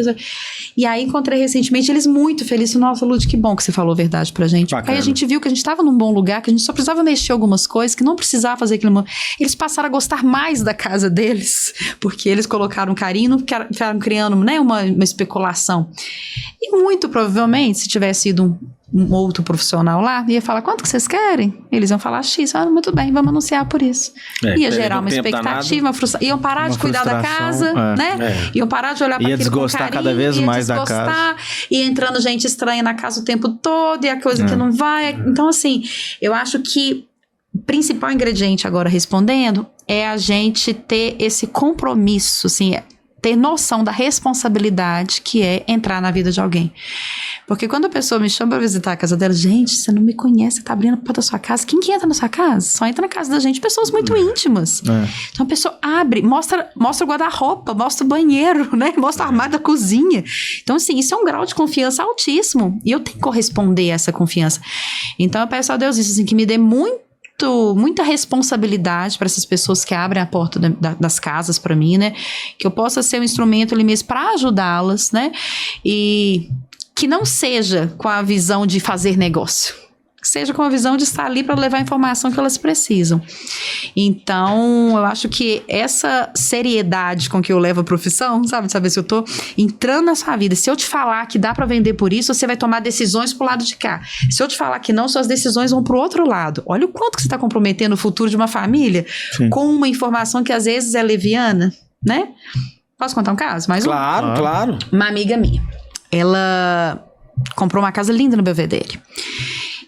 E aí encontrei recentemente eles muito felizes, nossa, Lud, que bom que você falou a verdade pra gente. Bacana. Aí a gente viu que a gente estava num bom lugar, que a gente só precisava mexer algumas coisas, que não precisava fazer aquilo. Eles passaram a gostar mais da casa deles, porque eles colocaram carinho, ficaram criando, né, uma especulação. E muito provavelmente, se tivesse ido um outro profissional lá, ia falar, quanto que vocês querem? Eles iam falar X, muito bem, vamos anunciar por isso. Ia gerar uma expectativa, uma frustração. Iam parar de cuidar da casa, né? Iam parar de olhar para aquilo com carinho. Cada vez mais da casa. Ia entrando gente estranha na casa o tempo todo, e a coisa que não vai. Então, assim, eu acho que o principal ingrediente agora respondendo é a gente ter esse compromisso, assim, ter noção da responsabilidade que é entrar na vida de alguém. Porque quando a pessoa me chama pra visitar a casa dela, gente, você não me conhece, você tá abrindo a porta da sua casa. Quem que entra na sua casa? Só entra na casa da gente pessoas muito íntimas. Então a pessoa abre, mostra o guarda-roupa, mostra o banheiro, né? Mostra o armário da cozinha. Então, assim, isso é um grau de confiança altíssimo. E eu tenho que corresponder a essa confiança. Então eu peço a Deus isso, assim, que me dê muita responsabilidade para essas pessoas que abrem a porta das casas para mim, né? Que eu possa ser um instrumento ali mesmo para ajudá-las, né? E que não seja com a visão de fazer negócio. seja com a visão de estar ali para levar a informação que elas precisam. Então, eu acho que essa seriedade com que eu levo a profissão, sabe? De saber se eu tô entrando na sua vida. Se eu te falar que dá para vender por isso, você vai tomar decisões pro lado de cá. Se eu te falar que não, suas decisões vão pro outro lado. Olha o quanto que você está comprometendo o futuro de uma família. Sim. Com uma informação que às vezes é leviana, né? Posso contar um caso? Mais Claro, claro. Uma amiga minha, ela comprou uma casa linda no Belvedere.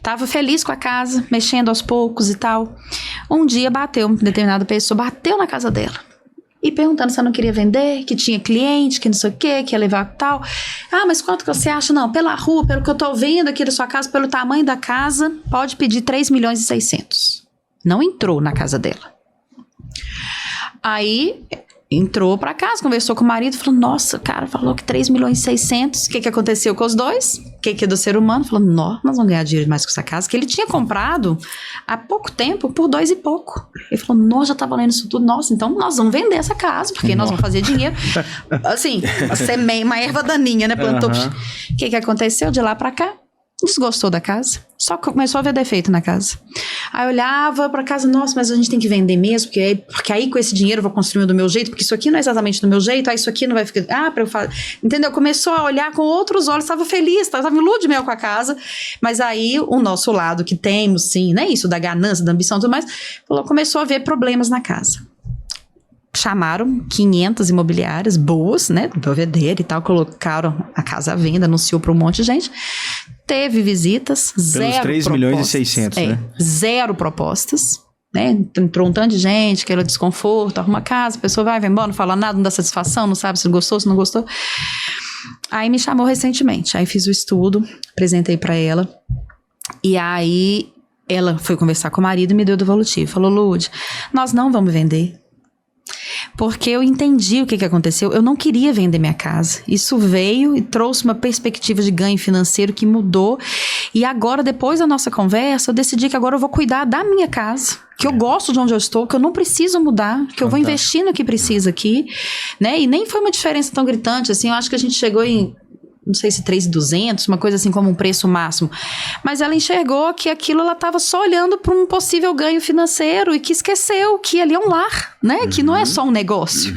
Tava feliz com a casa, mexendo aos poucos e tal. Um dia uma determinada pessoa bateu na casa dela. E perguntando se ela não queria vender, que tinha cliente, que não sei o quê, que ia levar tal. Ah, mas quanto que você acha? Não, pela rua, pelo que eu tô vendo aqui da sua casa, pelo tamanho da casa, pode pedir 3.600.000. Não entrou na casa dela. Aí entrou pra casa, conversou com o marido, falou, nossa, o cara falou que 3.600.000. O que aconteceu com os dois? O que é do ser humano? Falou, nós vamos ganhar dinheiro mais com essa casa, que ele tinha comprado há pouco tempo por 2 e pouco. Ele falou, nossa, já tá valendo isso tudo. Nossa, então nós vamos vender essa casa, porque nós vamos fazer dinheiro. Assim, uma erva daninha, né? Plantou. O que aconteceu de lá pra cá? Desgostou da casa, só começou a ver defeito na casa. Aí eu olhava pra casa, nossa, mas a gente tem que vender mesmo, porque aí com esse dinheiro eu vou construir do meu jeito, porque isso aqui não é exatamente do meu jeito, aí isso aqui não vai ficar... pra eu fazer... Entendeu? Começou a olhar com outros olhos, estava feliz, estava em lua de mel com a casa, mas aí o nosso lado que temos, sim, né, isso da ganância, da ambição e tudo mais, começou a ver problemas na casa. Chamaram 500 imobiliárias boas, né, do Belvedere e tal, colocaram a casa à venda, anunciou para um monte de gente. Teve visitas, zero propostas. 3.600.000, né? 0 propostas, né? Entrou um tanto de gente, aquele desconforto, arruma casa, a pessoa vai embora, não fala nada, não dá satisfação, não sabe se gostou, se não gostou. Aí me chamou recentemente, aí fiz o estudo, apresentei para ela, e aí ela foi conversar com o marido e me deu o devolutivo. Falou, Lud, nós não vamos vender. Porque eu entendi o que aconteceu. Eu não queria vender minha casa. Isso veio e trouxe uma perspectiva de ganho financeiro que mudou. E agora, depois da nossa conversa, eu decidi que agora eu vou cuidar da minha casa. Que eu gosto de onde eu estou, que eu não preciso mudar, que eu vou investir no que precisa aqui, né? E nem foi uma diferença tão gritante, assim. Eu acho que a gente chegou em... não sei se 3.200, uma coisa assim como um preço máximo. Mas ela enxergou que aquilo ela estava só olhando para um possível ganho financeiro e que esqueceu que ali é um lar, né? Que não é só um negócio.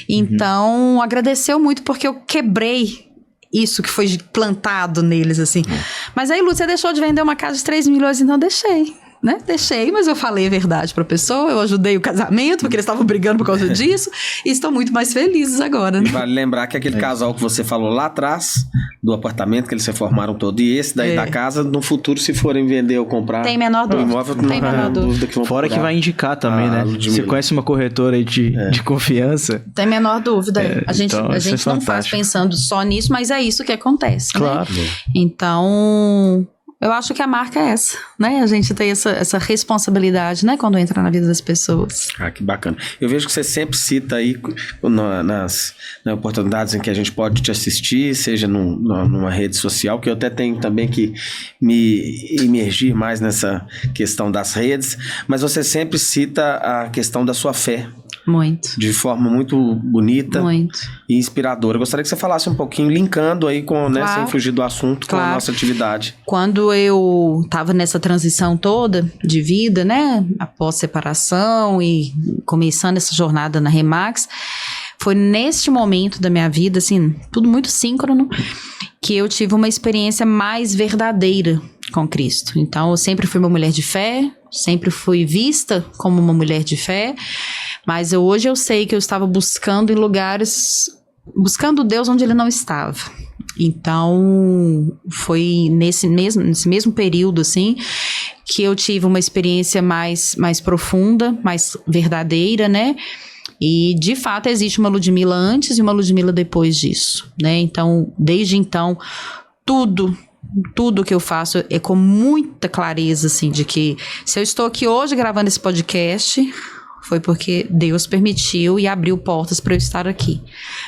Então, agradeceu muito porque eu quebrei isso que foi plantado neles, assim. Mas aí, Lúcia, você deixou de vender uma casa de 3 milhões? Então, deixei. Né? Deixei, mas eu falei a verdade pra pessoa, eu ajudei o casamento, porque eles estavam brigando por causa disso, e estão muito mais felizes agora, né? E vale lembrar que aquele casal que você falou lá atrás, do apartamento que eles se formaram todo, e esse daí da casa, no futuro, se forem vender ou comprar tem menor dúvida. Imóvel, tem menor dúvida que vão Fora procurar. Que vai indicar também, né? Você conhece uma corretora aí de confiança? Tem menor dúvida. A gente então, não faz pensando só nisso, mas é isso que acontece, claro, né? Então... eu acho que a marca é essa, né? A gente tem essa responsabilidade, né? Quando entra na vida das pessoas. Ah, que bacana. Eu vejo que você sempre cita aí nas oportunidades em que a gente pode te assistir, seja numa rede social, que eu até tenho também que me imergir mais nessa questão das redes, mas você sempre cita a questão da sua fé. Muito. De forma muito bonita muito. E inspiradora. Eu gostaria que você falasse um pouquinho, linkando aí com, né, sem fugir do assunto, com a nossa atividade. Quando eu estava nessa transição toda de vida, né, após separação e começando essa jornada na Remax, foi neste momento da minha vida, assim, tudo muito síncrono, que eu tive uma experiência mais verdadeira com Cristo. Então, eu sempre fui uma mulher de fé, sempre fui vista como uma mulher de fé, mas hoje eu sei que eu estava buscando em lugares, buscando Deus onde Ele não estava. Então, foi nesse mesmo período, assim, que eu tive uma experiência mais profunda, mais verdadeira, né? E, de fato, existe uma Ludmila antes e uma Ludmila depois disso, né? Então, desde então, tudo que eu faço é com muita clareza, assim, de que se eu estou aqui hoje gravando esse podcast, foi porque Deus permitiu e abriu portas para eu estar aqui,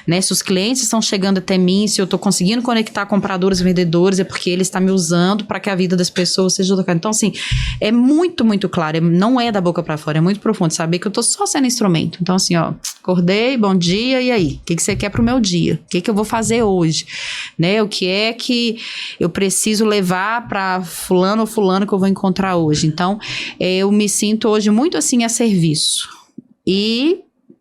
né? Se os clientes estão chegando até mim, se eu estou conseguindo conectar compradores e vendedores, é porque Ele está me usando para que a vida das pessoas seja tocada. Então, assim, é muito, muito claro, não é da boca para fora, é muito profundo, saber que eu estou só sendo instrumento. Então, assim, ó, acordei, bom dia, e aí? O que você quer pro meu dia? O que eu vou fazer hoje? Né? O que é que eu preciso levar para fulano ou fulano que eu vou encontrar hoje? Então, eu me sinto hoje muito assim a serviço. E,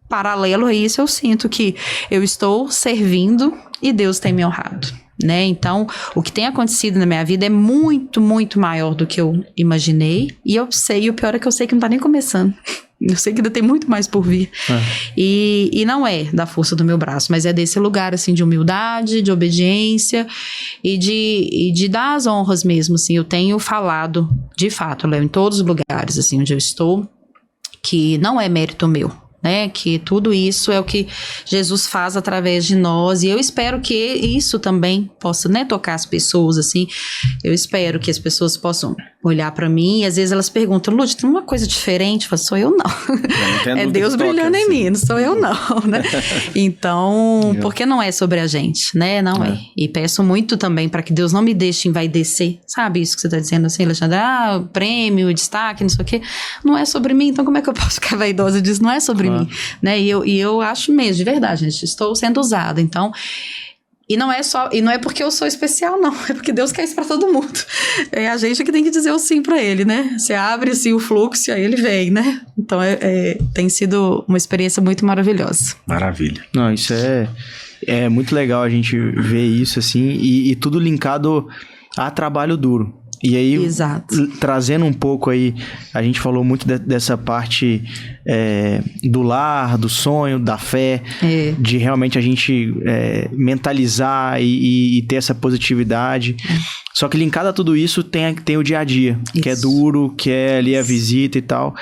paralelo a isso, eu sinto que eu estou servindo e Deus tem me honrado, né? Então, o que tem acontecido na minha vida é muito, muito maior do que eu imaginei. E eu sei, e o pior é que eu sei que não tá nem começando. Eu sei que ainda tem muito mais por vir. E não é da força do meu braço, mas é desse lugar, assim, de humildade, de obediência e de dar as honras mesmo, assim. Eu tenho falado, de fato, Léo, em todos os lugares, assim, onde eu estou, que não é mérito meu, né? Que tudo isso é o que Jesus faz através de nós, e eu espero que isso também possa, né, tocar as pessoas, assim. Eu espero que as pessoas possam olhar pra mim, e às vezes elas perguntam: Lúcia, tem uma coisa diferente? Eu falo: sou eu não. É Deus brilhando em mim, não sou eu não, né? Então, porque não é sobre a gente, né? Não é. E peço muito também para que Deus não me deixe envaidecer, sabe isso que você tá dizendo assim, Alexandre? Prêmio, destaque, não sei o quê. Não é sobre mim, então como é que eu posso ficar vaidosa disso? Não é sobre mim, né? E eu acho mesmo, de verdade, gente, estou sendo usada, então... E não é porque eu sou especial, não. É porque Deus quer isso pra todo mundo. É a gente que tem que dizer o sim pra Ele, né? Você abre assim o fluxo e aí Ele vem, né? Então tem sido uma experiência muito maravilhosa. Maravilha. Não, isso é muito legal a gente ver isso, assim, e tudo linkado a trabalho duro. E aí, trazendo um pouco aí, a gente falou muito dessa parte do lar, do sonho, da fé, de realmente a gente mentalizar e ter essa positividade. Só que linkado a tudo isso tem o dia a dia, que é duro, que é ali a visita e tal.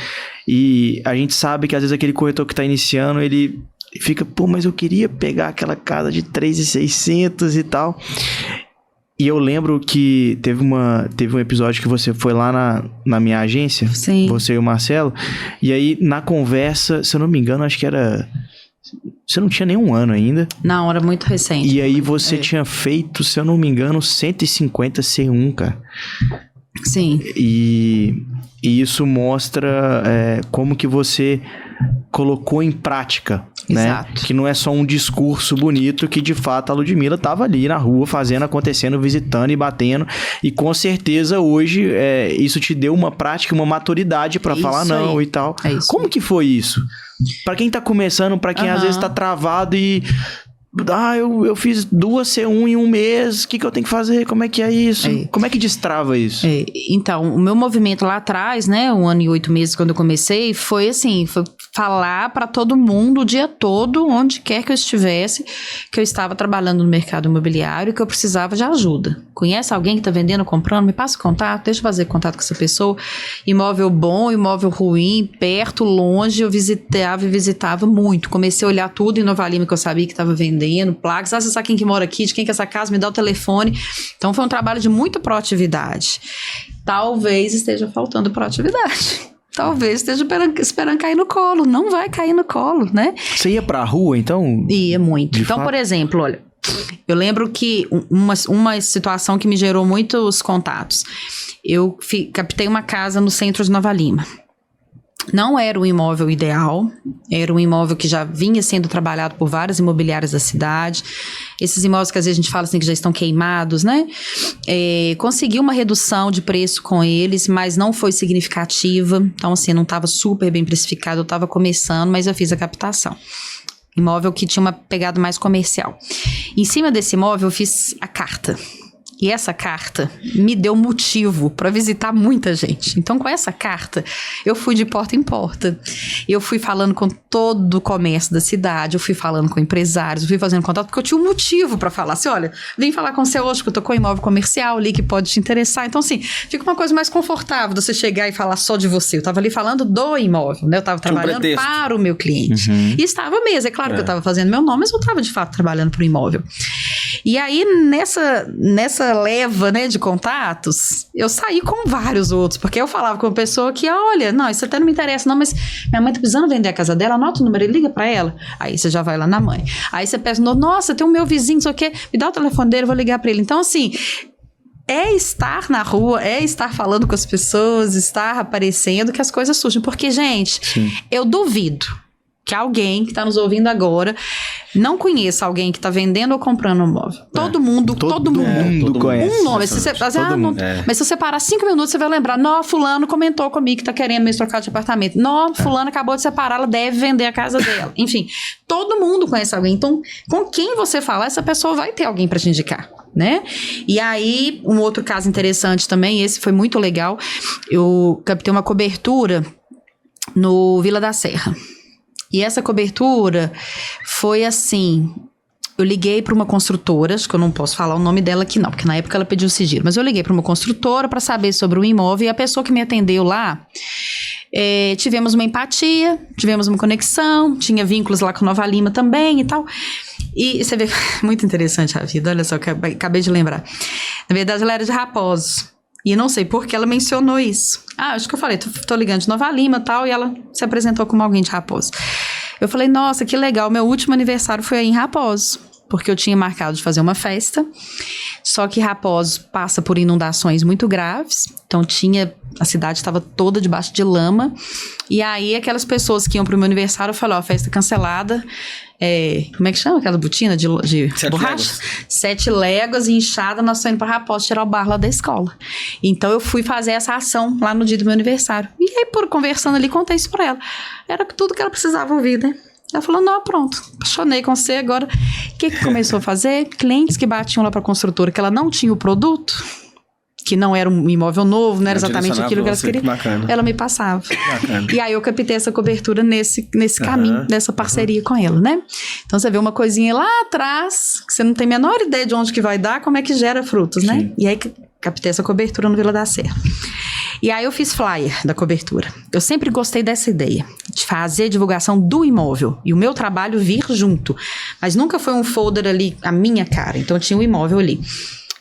E a gente sabe que às vezes aquele corretor que está iniciando, ele fica, mas eu queria pegar aquela casa de 3.600 e tal. E eu lembro que teve um episódio que você foi lá na minha agência, Sim. Você e o Marcelo, e aí na conversa, se eu não me engano, acho que era... Você não tinha nem um ano ainda. Não, era muito recente. E aí você tinha feito, se eu não me engano, 150 C1, cara. Sim. E isso mostra como que você colocou em prática, Exato. Né? Que não é só um discurso bonito, que de fato a Ludmila estava ali na rua fazendo, acontecendo, visitando e batendo, e com certeza hoje isso te deu uma prática, uma maturidade para falar não e tal. Como que foi isso? Para quem tá começando, para quem às vezes tá travado e... eu fiz 2 C1 em um mês, o que eu tenho que fazer? Como é que é isso? Como é que destrava isso? Então, o meu movimento lá atrás, né, 1 ano e 8 meses quando eu comecei, foi assim, foi falar para todo mundo o dia todo, onde quer que eu estivesse, que eu estava trabalhando no mercado imobiliário, que eu precisava de ajuda. Conhece alguém que está vendendo, comprando? Me passa o contato, deixa eu fazer contato com essa pessoa. Imóvel bom, imóvel ruim, perto, longe, eu visitava muito. Comecei a olhar tudo em Nova Lima que eu sabia que estava vendendo, placas, você sabe quem que mora aqui, de quem que é essa casa, me dá o telefone. Então foi um trabalho de muita proatividade. Talvez esteja faltando proatividade. Talvez esteja esperando cair no colo. Não vai cair no colo, né? Você ia pra rua, então? Ia muito. Então, por exemplo, olha, eu lembro que uma situação que me gerou muitos contatos. Eu captei uma casa no centro de Nova Lima. Não era o imóvel ideal, era um imóvel que já vinha sendo trabalhado por várias imobiliárias da cidade. Esses imóveis que às vezes a gente fala assim que já estão queimados, né? Consegui uma redução de preço com eles, mas não foi significativa. Então, assim, não estava super bem precificado, eu estava começando, mas eu fiz a captação. Imóvel que tinha uma pegada mais comercial. Em cima desse imóvel, eu fiz a carta. E essa carta me deu motivo para visitar muita gente. Então, com essa carta, eu fui de porta em porta. Eu fui falando com todo o comércio da cidade, eu fui falando com empresários, eu fui fazendo contato, porque eu tinha um motivo para falar. Assim, olha, vim falar com você hoje, que eu tô com um imóvel comercial ali que pode te interessar. Então, assim, fica uma coisa mais confortável de você chegar e falar só de você. Eu tava ali falando do imóvel, né? Eu tava trabalhando para o meu cliente. E estava mesmo. É claro que eu tava fazendo meu nome, mas eu tava, de fato, trabalhando para o imóvel. E aí, nessa dessa leva, né, de contatos, eu saí com vários outros, porque eu falava com uma pessoa que, olha, não, isso até não me interessa, não, mas minha mãe tá precisando vender a casa dela, anota o número e liga pra ela. Aí você já vai lá na mãe. Aí você pensa, nossa, tem o meu vizinho, não sei o quê, me dá o telefone dele, eu vou ligar pra ele. Então, assim, é estar na rua, é estar falando com as pessoas, estar aparecendo que as coisas surgem. Porque, gente, Sim. eu duvido que alguém que está nos ouvindo agora não conheça alguém que está vendendo ou comprando um imóvel. Todo mundo conhece. um nome. Se você, mas se você parar 5 minutos, você vai lembrar, fulano comentou comigo que tá querendo mesmo trocar de apartamento. Fulano acabou de separar, ela deve vender a casa dela. Enfim, todo mundo conhece alguém. Então, com quem você falar, essa pessoa vai ter alguém para te indicar, né? E aí, um outro caso interessante também, esse foi muito legal, eu captei uma cobertura no Vila da Serra. E essa cobertura foi assim, eu liguei para uma construtora, acho que eu não posso falar o nome dela aqui não, porque na época ela pediu sigilo, mas eu liguei para uma construtora para saber sobre o imóvel e a pessoa que me atendeu lá, tivemos uma empatia, tivemos uma conexão, tinha vínculos lá com Nova Lima também e tal. E você vê, muito interessante a vida, olha só, acabei de lembrar. Na verdade, ela era de Raposos. E não sei por que ela mencionou isso. Acho que eu falei, tô ligando de Nova Lima e tal, e ela se apresentou como alguém de Raposo. Eu falei, nossa, que legal, meu último aniversário foi aí em Raposo, porque eu tinha marcado de fazer uma festa, só que Raposo passa por inundações muito graves, então a cidade estava toda debaixo de lama, e aí aquelas pessoas que iam pro meu aniversário, eu falei, festa cancelada, como é que chama aquela botina de borracha? 7 léguas e inchada, nós estamos indo pra Raposo tirar o bar lá da escola. Então eu fui fazer essa ação lá no dia do meu aniversário. E aí, conversando ali, contei isso pra ela. Era tudo que ela precisava ouvir, né? Ela falou, não, pronto, apaixonei com você agora. O que começou a fazer? Clientes que batiam lá pra construtora, que ela não tinha o produto, que não era um imóvel novo, não era exatamente aquilo que elas queriam. Ela me passava. Bacana. E aí eu captei essa cobertura nesse caminho, dessa parceria com ela, né? Então você vê uma coisinha lá atrás, que você não tem a menor ideia de onde que vai dar, como é que gera frutos, né? Sim. E aí captei essa cobertura no Vila da Serra. E aí eu fiz flyer da cobertura. Eu sempre gostei dessa ideia, de fazer a divulgação do imóvel. E o meu trabalho vir junto. Mas nunca foi um folder ali, a minha cara. Então tinha um imóvel ali.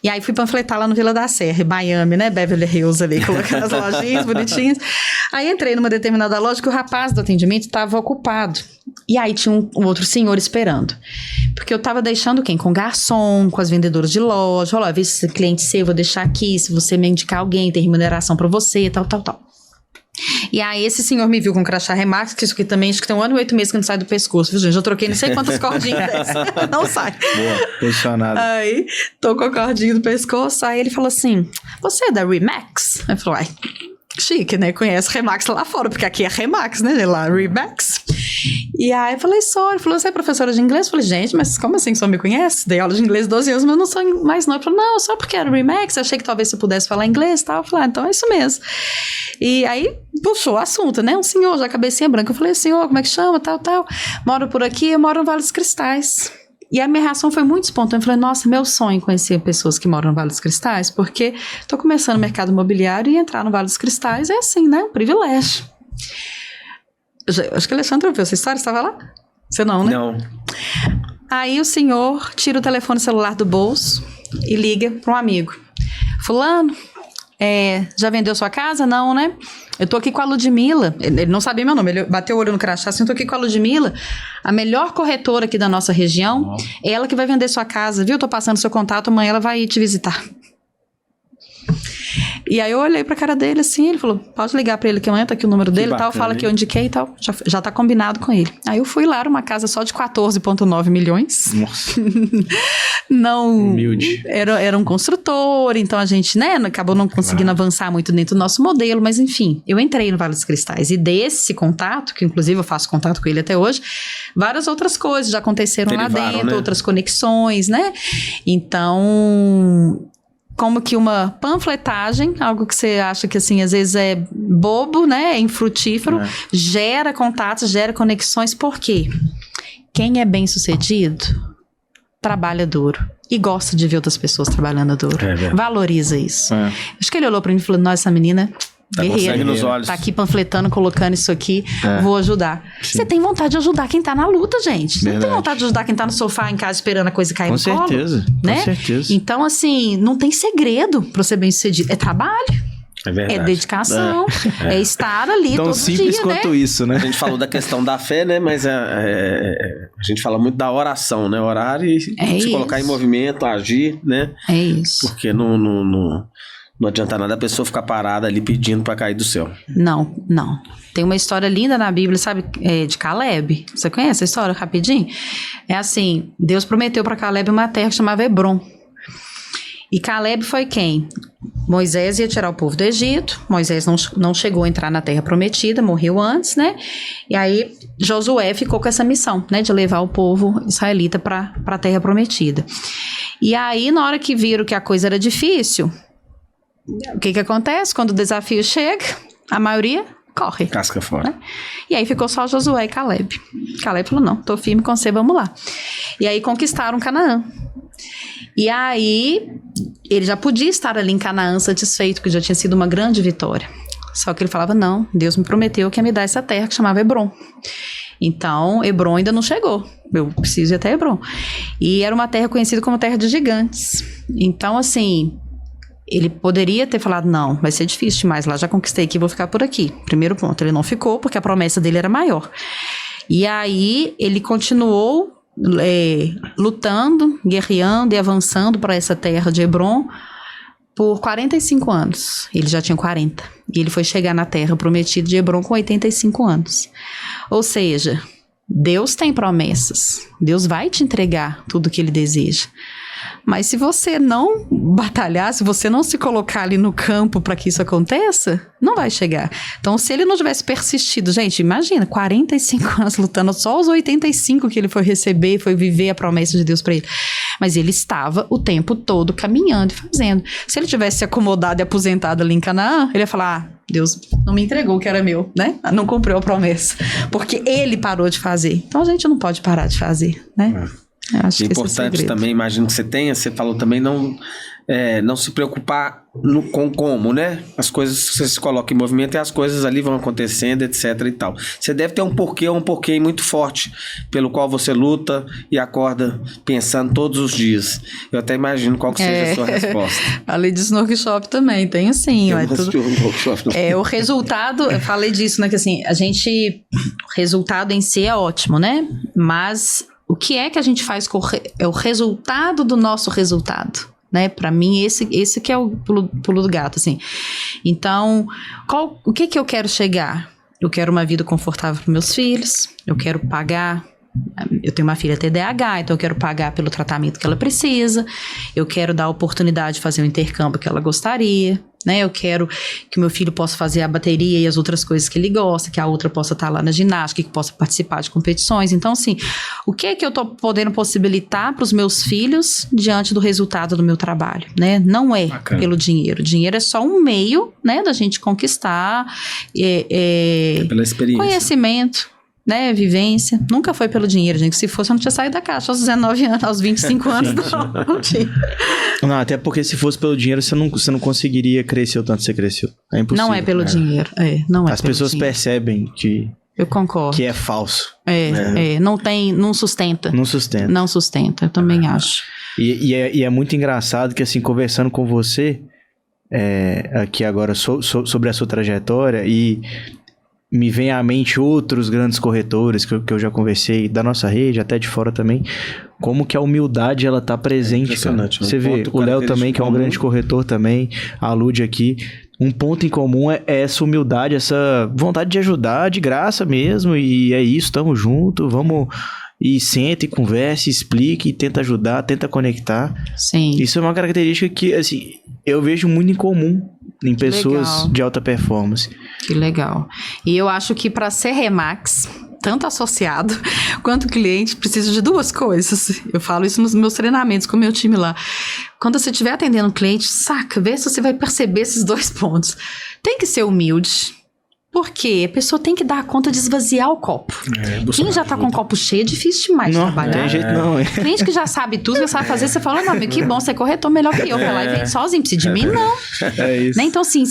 E aí fui panfletar lá no Vila da Serra, Miami, né? Beverly Hills ali, colocando as lojinhas bonitinhas. Aí entrei numa determinada loja que o rapaz do atendimento estava ocupado. E aí tinha um outro senhor esperando. Porque eu tava deixando quem? Com garçom, com as vendedoras de loja. Olha, vê se esse cliente seu, eu vou deixar aqui. Se você me indicar alguém, tem remuneração pra você, tal. E aí esse senhor me viu com crachá Remax, que isso aqui também acho que tem 1 ano e 8 meses que não sai do pescoço, viu, gente? Já troquei não sei quantas cordinhas dessa. Não sai. Boa, posicionado. Aí, tô com a cordinha do pescoço, aí ele falou assim, você é da Remax? Eu falei, chique, né? Conhece Remax lá fora, porque aqui é Remax, né? Lá, Remax. E aí eu falei, só. Ele falou, você é professora de inglês? Eu falei, gente, mas como assim, só me conhece? Dei aula de inglês 12 anos, mas eu não sou mais não. Ele falou, não, só porque era Remax, eu achei que talvez você pudesse falar inglês e tal. Eu falei, então é isso mesmo. E aí puxou o assunto, né? Um senhor, já cabecinha branca. Eu falei, senhor, como é que chama? Tal. Moro por aqui, eu moro no Vale dos Cristais. E a minha reação foi muito espontânea. Eu falei, nossa, meu sonho é conhecer pessoas que moram no Vale dos Cristais, porque tô começando o mercado imobiliário e entrar no Vale dos Cristais é assim, né? Um privilégio. Acho que o Alexandre ouviu essa história, estava lá? Você não, né? Não. Aí o senhor tira o telefone celular do bolso e liga para um amigo. Fulano, já vendeu sua casa? Não, né? Eu tô aqui com a Ludmila. Ele não sabia meu nome, ele bateu o olho no crachá assim, eu tô aqui com a Ludmila, a melhor corretora aqui da nossa região. É ela que vai vender sua casa, viu? Tô passando seu contato, amanhã ela vai te visitar. E aí eu olhei pra cara dele assim, ele falou, pode ligar pra ele que amanhã tá aqui o número dele e tal, fala que eu indiquei e tal, já tá combinado com ele. Aí eu fui lá, era uma casa só de 14,9 milhões. Nossa. Não, humilde. Era um construtor, então a gente, né, acabou não conseguindo avançar muito dentro do nosso modelo, mas enfim, eu entrei no Vale dos Cristais e desse contato, que inclusive eu faço contato com ele até hoje, várias outras coisas já aconteceram lá dentro, né? Outras conexões, né? Então, como que uma panfletagem, algo que você acha que assim, às vezes é bobo, né? É infrutífero, gera contatos, gera conexões, por quê? Quem é bem sucedido trabalha duro e gosta de ver outras pessoas trabalhando duro. Valoriza isso. Acho que ele olhou pra mim e falou, nossa, essa menina Tá com sangue nos olhos. Tá aqui panfletando, colocando isso aqui, vou ajudar. Sim. Você tem vontade de ajudar quem tá na luta, gente. Você não tem vontade de ajudar quem tá no sofá em casa esperando a coisa cair no colo? Né? Com certeza. Então, assim, não tem segredo pra ser bem-sucedido. É trabalho. É verdade. É dedicação. É estar ali todo dia, tão simples quanto isso, né? A gente falou da questão da fé, né? Mas a gente fala muito da oração, né? Orar e se colocar em movimento, agir, né? É isso. Porque não adianta nada a pessoa ficar parada ali pedindo pra cair do céu. Não. Tem uma história linda na Bíblia, sabe? De Caleb. Você conhece a história rapidinho? É assim, Deus prometeu pra Caleb uma terra que chamava Hebron. E Caleb foi quem? Moisés ia tirar o povo do Egito. Moisés não chegou a entrar na terra prometida, morreu antes, né? E aí Josué ficou com essa missão, né? De levar o povo israelita pra terra prometida. E aí, na hora que viram que a coisa era difícil... O que acontece? Quando o desafio chega, a maioria corre. Casca fora. Né? E aí ficou só Josué e Caleb. Caleb falou, não, tô firme com você, vamos lá. E aí conquistaram Canaã. E aí, ele já podia estar ali em Canaã satisfeito, que já tinha sido uma grande vitória. Só que ele falava, não, Deus me prometeu que ia me dar essa terra que chamava Hebron. Então, Hebron ainda não chegou. Eu preciso ir até Hebron. E era uma terra conhecida como terra de gigantes. Então, assim... Ele poderia ter falado, não, vai ser difícil demais lá, já conquistei aqui, vou ficar por aqui. Primeiro ponto, ele não ficou porque a promessa dele era maior. E aí, ele continuou lutando, guerreando e avançando para essa terra de Hebron por 45 anos. Ele já tinha 40. E ele foi chegar na terra prometida de Hebron com 85 anos. Ou seja, Deus tem promessas. Deus vai te entregar tudo o que ele deseja. Mas se você não batalhar, se você não se colocar ali no campo para que isso aconteça, não vai chegar. Então, se ele não tivesse persistido, gente, imagina, 45 anos lutando, só os 85 que ele foi receber, foi viver a promessa de Deus para ele. Mas ele estava o tempo todo caminhando e fazendo. Se ele tivesse se acomodado e aposentado ali em Canaã, ele ia falar, Deus não me entregou o que era meu, né? Não cumpriu a promessa. Porque ele parou de fazer. Então, a gente não pode parar de fazer, né? Acho que importante também, imagino que você falou também, não se preocupar com como, né? As coisas você se coloca em movimento e as coisas ali vão acontecendo, etc e tal. Você deve ter um porquê muito forte, pelo qual você luta e acorda pensando todos os dias. Eu até imagino qual que seja a sua resposta. Falei disso no workshop também, tem sim. O resultado, eu falei disso, né? Que assim, o resultado em si é ótimo, né? Mas... O que é que a gente faz é o resultado do nosso resultado, né? Para mim, esse que é o pulo do gato, assim. Então, o que eu quero chegar? Eu quero uma vida confortável para meus filhos, eu quero pagar... Eu tenho uma filha TDAH, então eu quero pagar pelo tratamento que ela precisa, eu quero dar a oportunidade de fazer o intercâmbio que ela gostaria, né? Eu quero que meu filho possa fazer a bateria e as outras coisas que ele gosta, que a outra possa estar lá na ginástica, que possa participar de competições. Então, assim, o que é que eu tô podendo possibilitar para os meus filhos diante do resultado do meu trabalho, né? Não é pelo dinheiro. O dinheiro é só um meio, né, da gente conquistar pela experiência. Conhecimento, né, vivência. Nunca foi pelo dinheiro, gente. Se fosse, eu não tinha saído da caixa aos 19 anos, aos 25 anos, não tinha. Não, até porque se fosse pelo dinheiro, você não conseguiria crescer o tanto que você cresceu. É impossível. Não é pelo dinheiro, não é. As pessoas percebem que... Eu concordo. Que é falso. Não sustenta. Não sustenta. Não sustenta, eu também acho. E é muito engraçado que, assim, conversando com você, aqui agora sobre a sua trajetória, e me vem à mente outros grandes corretores que eu já conversei, da nossa rede, até de fora também, como que a humildade, ela tá presente, cara. Você vê, o Léo também, que é um grande corretor também, a Lud aqui, um ponto em comum é essa humildade, essa vontade de ajudar de graça mesmo, e é isso, tamo junto, vamos... E senta e conversa, explica e tenta ajudar, tenta conectar. Sim. Isso é uma característica que, assim, eu vejo muito em comum em pessoas de alta performance. Que legal. E eu acho que para ser Remax, tanto associado quanto cliente, precisa de duas coisas. Eu falo isso nos meus treinamentos com o meu time lá. Quando você estiver atendendo um cliente, vê se você vai perceber esses dois pontos. Tem que ser humilde. Porque a pessoa tem que dar conta de esvaziar o copo. Quem já tá com o copo cheio é difícil demais de trabalhar. Não tem jeito não. Cliente que já sabe tudo, já sabe fazer, você fala, não, meu, que bom, você é corretor melhor que eu. Vai lá e vem sozinho, precisa de mim, não. É isso. Né? Então, assim,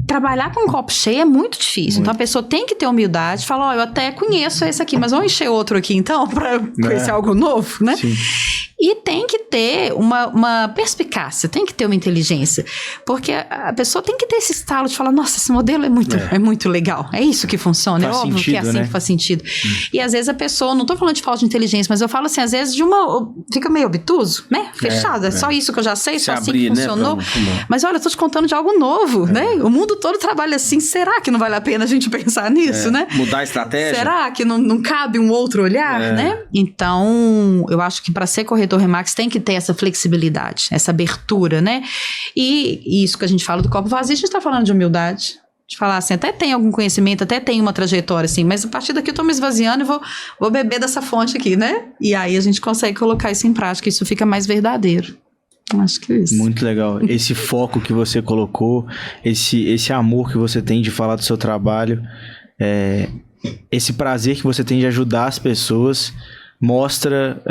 trabalhar com um copo cheio é muito difícil. Então a pessoa tem que ter humildade, falar, ó, eu até conheço esse aqui, mas vamos encher outro aqui então, para conhecer algo novo, né? Sim. E tem que ter uma perspicácia, tem que ter uma inteligência. Porque a pessoa tem que ter esse estalo de falar, nossa, esse modelo é muito legal. É isso que funciona. Faz é óbvio sentido, que é assim, né? que faz sentido. E às vezes a pessoa, não tô falando de falta de inteligência, mas eu falo assim, às vezes fica meio obtuso, né? Fechado. É só isso que eu já sei, Se só assim abrir, que funcionou. né? Mas olha, eu tô te contando de algo novo, né? O mundo todo trabalha assim. Será que não vale a pena a gente pensar nisso, né? Mudar a estratégia? Será que não cabe um outro olhar, né? Então, eu acho que para ser corretor Remax tem que ter essa flexibilidade, essa abertura, né? E isso que a gente fala do copo vazio, a gente tá falando de humildade. De falar assim, até tem algum conhecimento, até tem uma trajetória, assim, mas a partir daqui eu tô me esvaziando e vou beber dessa fonte aqui, né? E aí a gente consegue colocar isso em prática, isso fica mais verdadeiro. Acho que é isso. Muito legal. Esse foco que você colocou, esse amor que você tem de falar do seu trabalho, esse prazer que você tem de ajudar as pessoas, mostra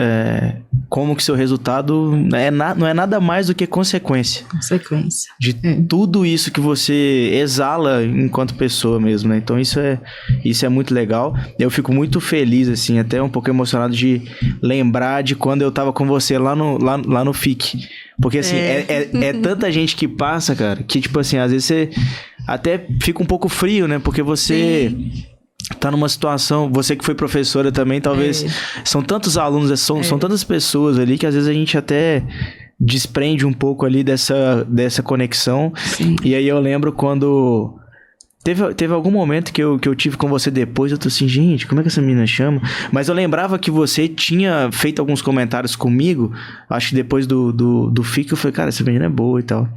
como que seu resultado não é nada mais do que consequência. Consequência. De tudo isso que você exala enquanto pessoa mesmo, né? Então isso é muito legal. Eu fico muito feliz, assim, até um pouco emocionado de lembrar de quando eu tava com você lá no FIC. Porque, assim, é tanta gente que passa, cara, que, tipo assim, às vezes você até fica um pouco frio, né? Porque você tá numa situação, você que foi professora também, talvez, são tantos alunos, são tantas pessoas ali que às vezes a gente até desprende um pouco ali dessa conexão. Sim. E aí eu lembro quando teve algum momento que eu tive com você depois, eu tô assim, gente, como é que essa menina chama? Mas eu lembrava que você tinha feito alguns comentários comigo, acho que depois do FIC, eu falei, cara, essa menina é boa e tal.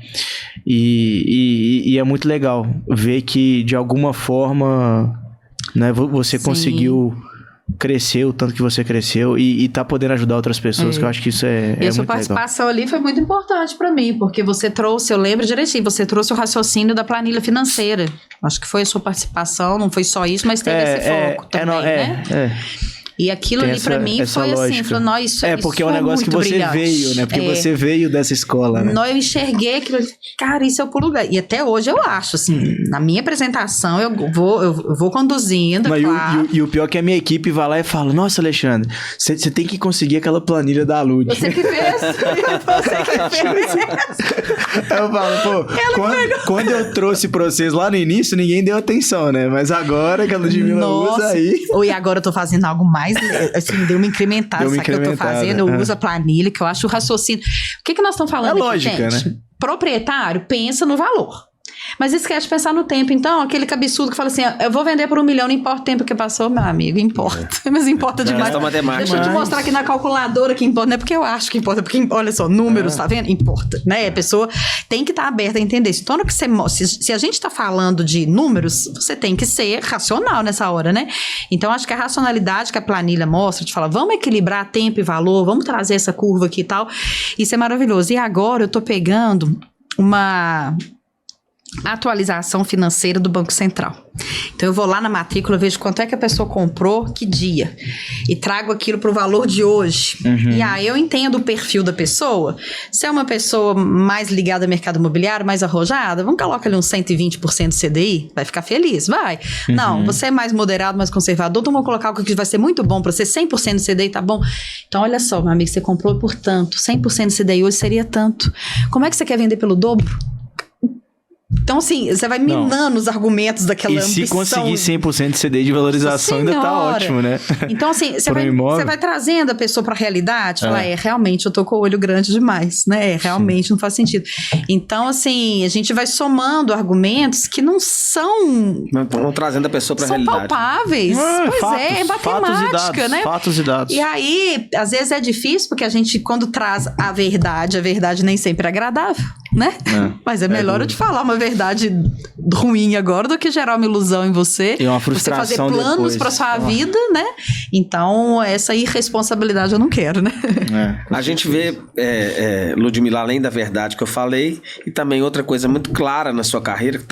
E é muito legal ver que, de alguma forma, né, você conseguiu crescer o tanto que você cresceu e tá podendo ajudar outras pessoas, que eu acho que isso é muito legal. E a sua participação ali foi muito importante pra mim, porque você trouxe, eu lembro direitinho, você trouxe o raciocínio da planilha financeira. Acho que foi a sua participação, não foi só isso, mas teve esse foco também, né? E aquilo tem ali pra mim foi lógica. Assim, falou, nós, isso porque é um negócio que você brilhante. Veio, né? Porque você veio dessa escola, né? Eu enxerguei aquilo, cara, isso é o pulo lugar. E até hoje eu acho, assim, na minha apresentação eu vou conduzindo, claro. E o pior é que a minha equipe vai lá e fala, nossa, Alexandre, você tem que conseguir aquela planilha da Lud. Você que fez? Você que fez? Eu falo, quando eu trouxe pra vocês lá no início, ninguém deu atenção, né? Mas agora que a Ludmilla usa aí... E agora eu tô fazendo algo mais, assim, deu uma incrementada, sabe o que eu tô fazendo? Eu uso a planilha, que eu acho o raciocínio... O que nós estamos falando aqui, lógica, gente? Né? Proprietário pensa no valor. Mas esquece de pensar no tempo. Então, aquele cabeçudo que fala assim, eu vou vender por 1 milhão, não importa o tempo que passou, meu amigo, importa. Mas importa demais. Deixa eu te mostrar aqui na calculadora que importa. Não é porque eu acho que importa, porque, olha só, números, tá vendo? Importa, né? A pessoa tem que estar aberta a entender isso. Então, se a gente tá falando de números, você tem que ser racional nessa hora, né? Então, acho que a racionalidade que a planilha mostra, te fala, vamos equilibrar tempo e valor, vamos trazer essa curva aqui e tal. Isso é maravilhoso. E agora eu tô pegando uma atualização financeira do Banco Central. Então eu vou lá na matrícula, vejo quanto é que a pessoa comprou, que dia, e trago aquilo para o valor de hoje. E aí eu entendo o perfil da pessoa. Se é uma pessoa mais ligada ao mercado imobiliário, mais arrojada, vamos colocar ali uns 120% de CDI, vai ficar feliz, vai. Não, você é mais moderado, mais conservador, então vamos colocar algo que vai ser muito bom para você, 100% de CDI, tá bom? Então olha só, meu amigo, você comprou por tanto, 100% de CDI hoje seria tanto. Como é que você quer vender pelo dobro? Então, assim, você vai minando os argumentos daquela ambição. E se conseguir 100% de CDI de valorização, ainda tá ótimo, né? Então, assim, você vai trazendo a pessoa pra realidade, falar, realmente, eu tô com o olho grande demais, né? Realmente não faz sentido. Então, assim, a gente vai somando argumentos que não são... Não estão trazendo a pessoa pra realidade. São palpáveis. É matemática, né? Fatos e dados. E aí, às vezes é difícil, porque a gente, quando traz a verdade nem sempre é agradável, né? Mas é melhor eu te falar uma verdade ruim agora do que gerar uma ilusão em você. E uma frustração você fazer planos para sua vida, né? Então, essa irresponsabilidade eu não quero, né? A gente vê, Ludmilla, além da verdade que eu falei, e também outra coisa muito clara na sua carreira, que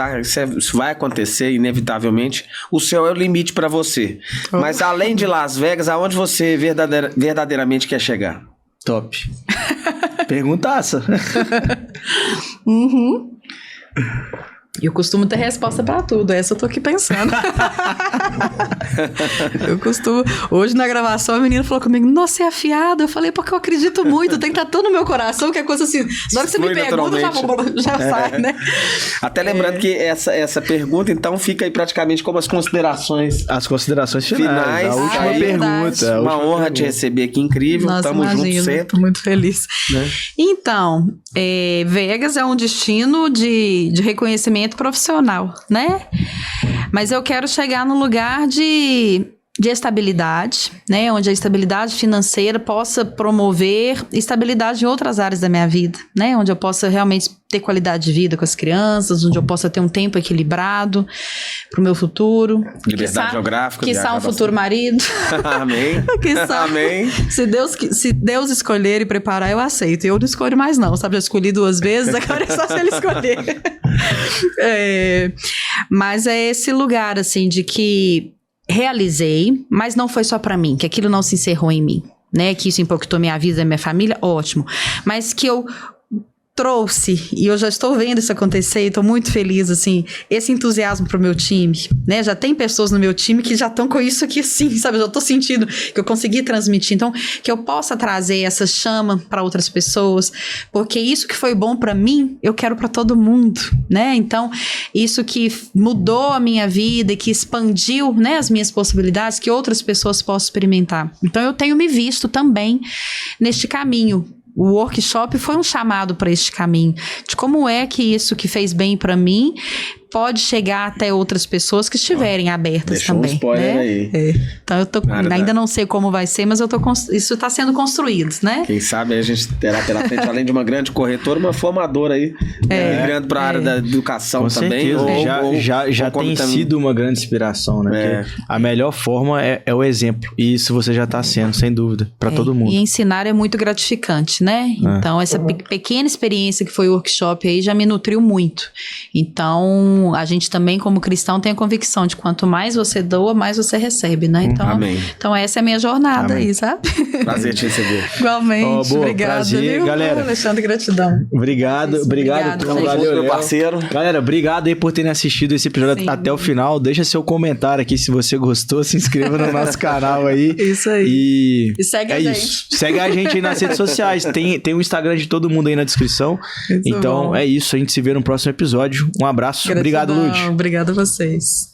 isso vai acontecer inevitavelmente, o céu é o limite para você. Mas além de Las Vegas, aonde você verdadeiramente quer chegar? Top. Perguntaça. Eu costumo ter resposta pra tudo, essa eu tô aqui pensando. Eu costumo... Hoje na gravação a menina falou comigo, nossa, você é afiada. Eu falei, porque eu acredito muito, tem que estar tudo no meu coração, que é coisa assim... Na hora que você me pergunta, já sai, né? Até lembrando que essa pergunta, então, fica aí praticamente como as considerações. As considerações finais. A última pergunta. Uma honra te receber aqui, incrível. Nossa, tamo junto sempre. Tô muito feliz. Né? Então, Vegas é um destino de reconhecimento profissional, né? Mas eu quero chegar num lugar de estabilidade, né? Onde a estabilidade financeira possa promover estabilidade em outras áreas da minha vida, né? Onde eu possa realmente ter qualidade de vida com as crianças, onde eu possa ter um tempo equilibrado para o meu futuro. Liberdade geográfica. Quiçá um futuro marido. Amém. Amém. Se Deus escolher e preparar, eu aceito. Eu não escolho mais não, sabe? Já escolhi 2 vezes, agora é só se ele escolher. Mas é esse lugar, assim, de que realizei, mas não foi só pra mim, que aquilo não se encerrou em mim, né? Que isso impactou minha vida, minha família, ótimo. Mas que eu trouxe, e eu já estou vendo isso acontecer e estou muito feliz, assim, esse entusiasmo pro meu time, né? Já tem pessoas no meu time que já estão com isso aqui assim, sabe? Eu já estou sentindo que eu consegui transmitir. Então, que eu possa trazer essa chama para outras pessoas, porque isso que foi bom para mim, eu quero para todo mundo, né? Então, isso que mudou a minha vida e que expandiu, né, as minhas possibilidades, que outras pessoas possam experimentar. Então, eu tenho me visto também neste caminho. O workshop foi um chamado para este caminho, de como é que isso que fez bem para mim pode chegar até outras pessoas que estiverem abertas deixou também. Um spoiler, né? aí. Então eu ainda não sei como vai ser, mas isso está sendo construído, né? Quem sabe a gente terá pela frente, além de uma grande corretora, uma formadora aí, migrando para a área da educação com também. Certeza. Já tem sido uma grande inspiração, né? Porque a melhor forma é o exemplo. E isso você já está sendo, sem dúvida, para todo mundo. E ensinar é muito gratificante, né? Então, essa pequena experiência que foi o workshop aí já me nutriu muito. Então, a gente também, como cristão, tem a convicção de quanto mais você doa, mais você recebe, né? Então, Amém. Então essa é a minha jornada aí, sabe? Prazer te receber. Igualmente. Boa, obrigada, prazer, viu? galera. Alexandre, gratidão. Obrigado, Valeu, meu parceiro. Galera, obrigado aí por terem assistido esse episódio até o final. Deixa seu comentário aqui se você gostou, se inscreva no nosso canal aí. Isso aí. E segue a gente. Isso. Segue a gente aí nas redes sociais. Tem o Instagram de todo mundo aí na descrição. Então é isso, a gente se vê no próximo episódio. Um abraço. Gratidão. Obrigado, Lud. Obrigada a vocês.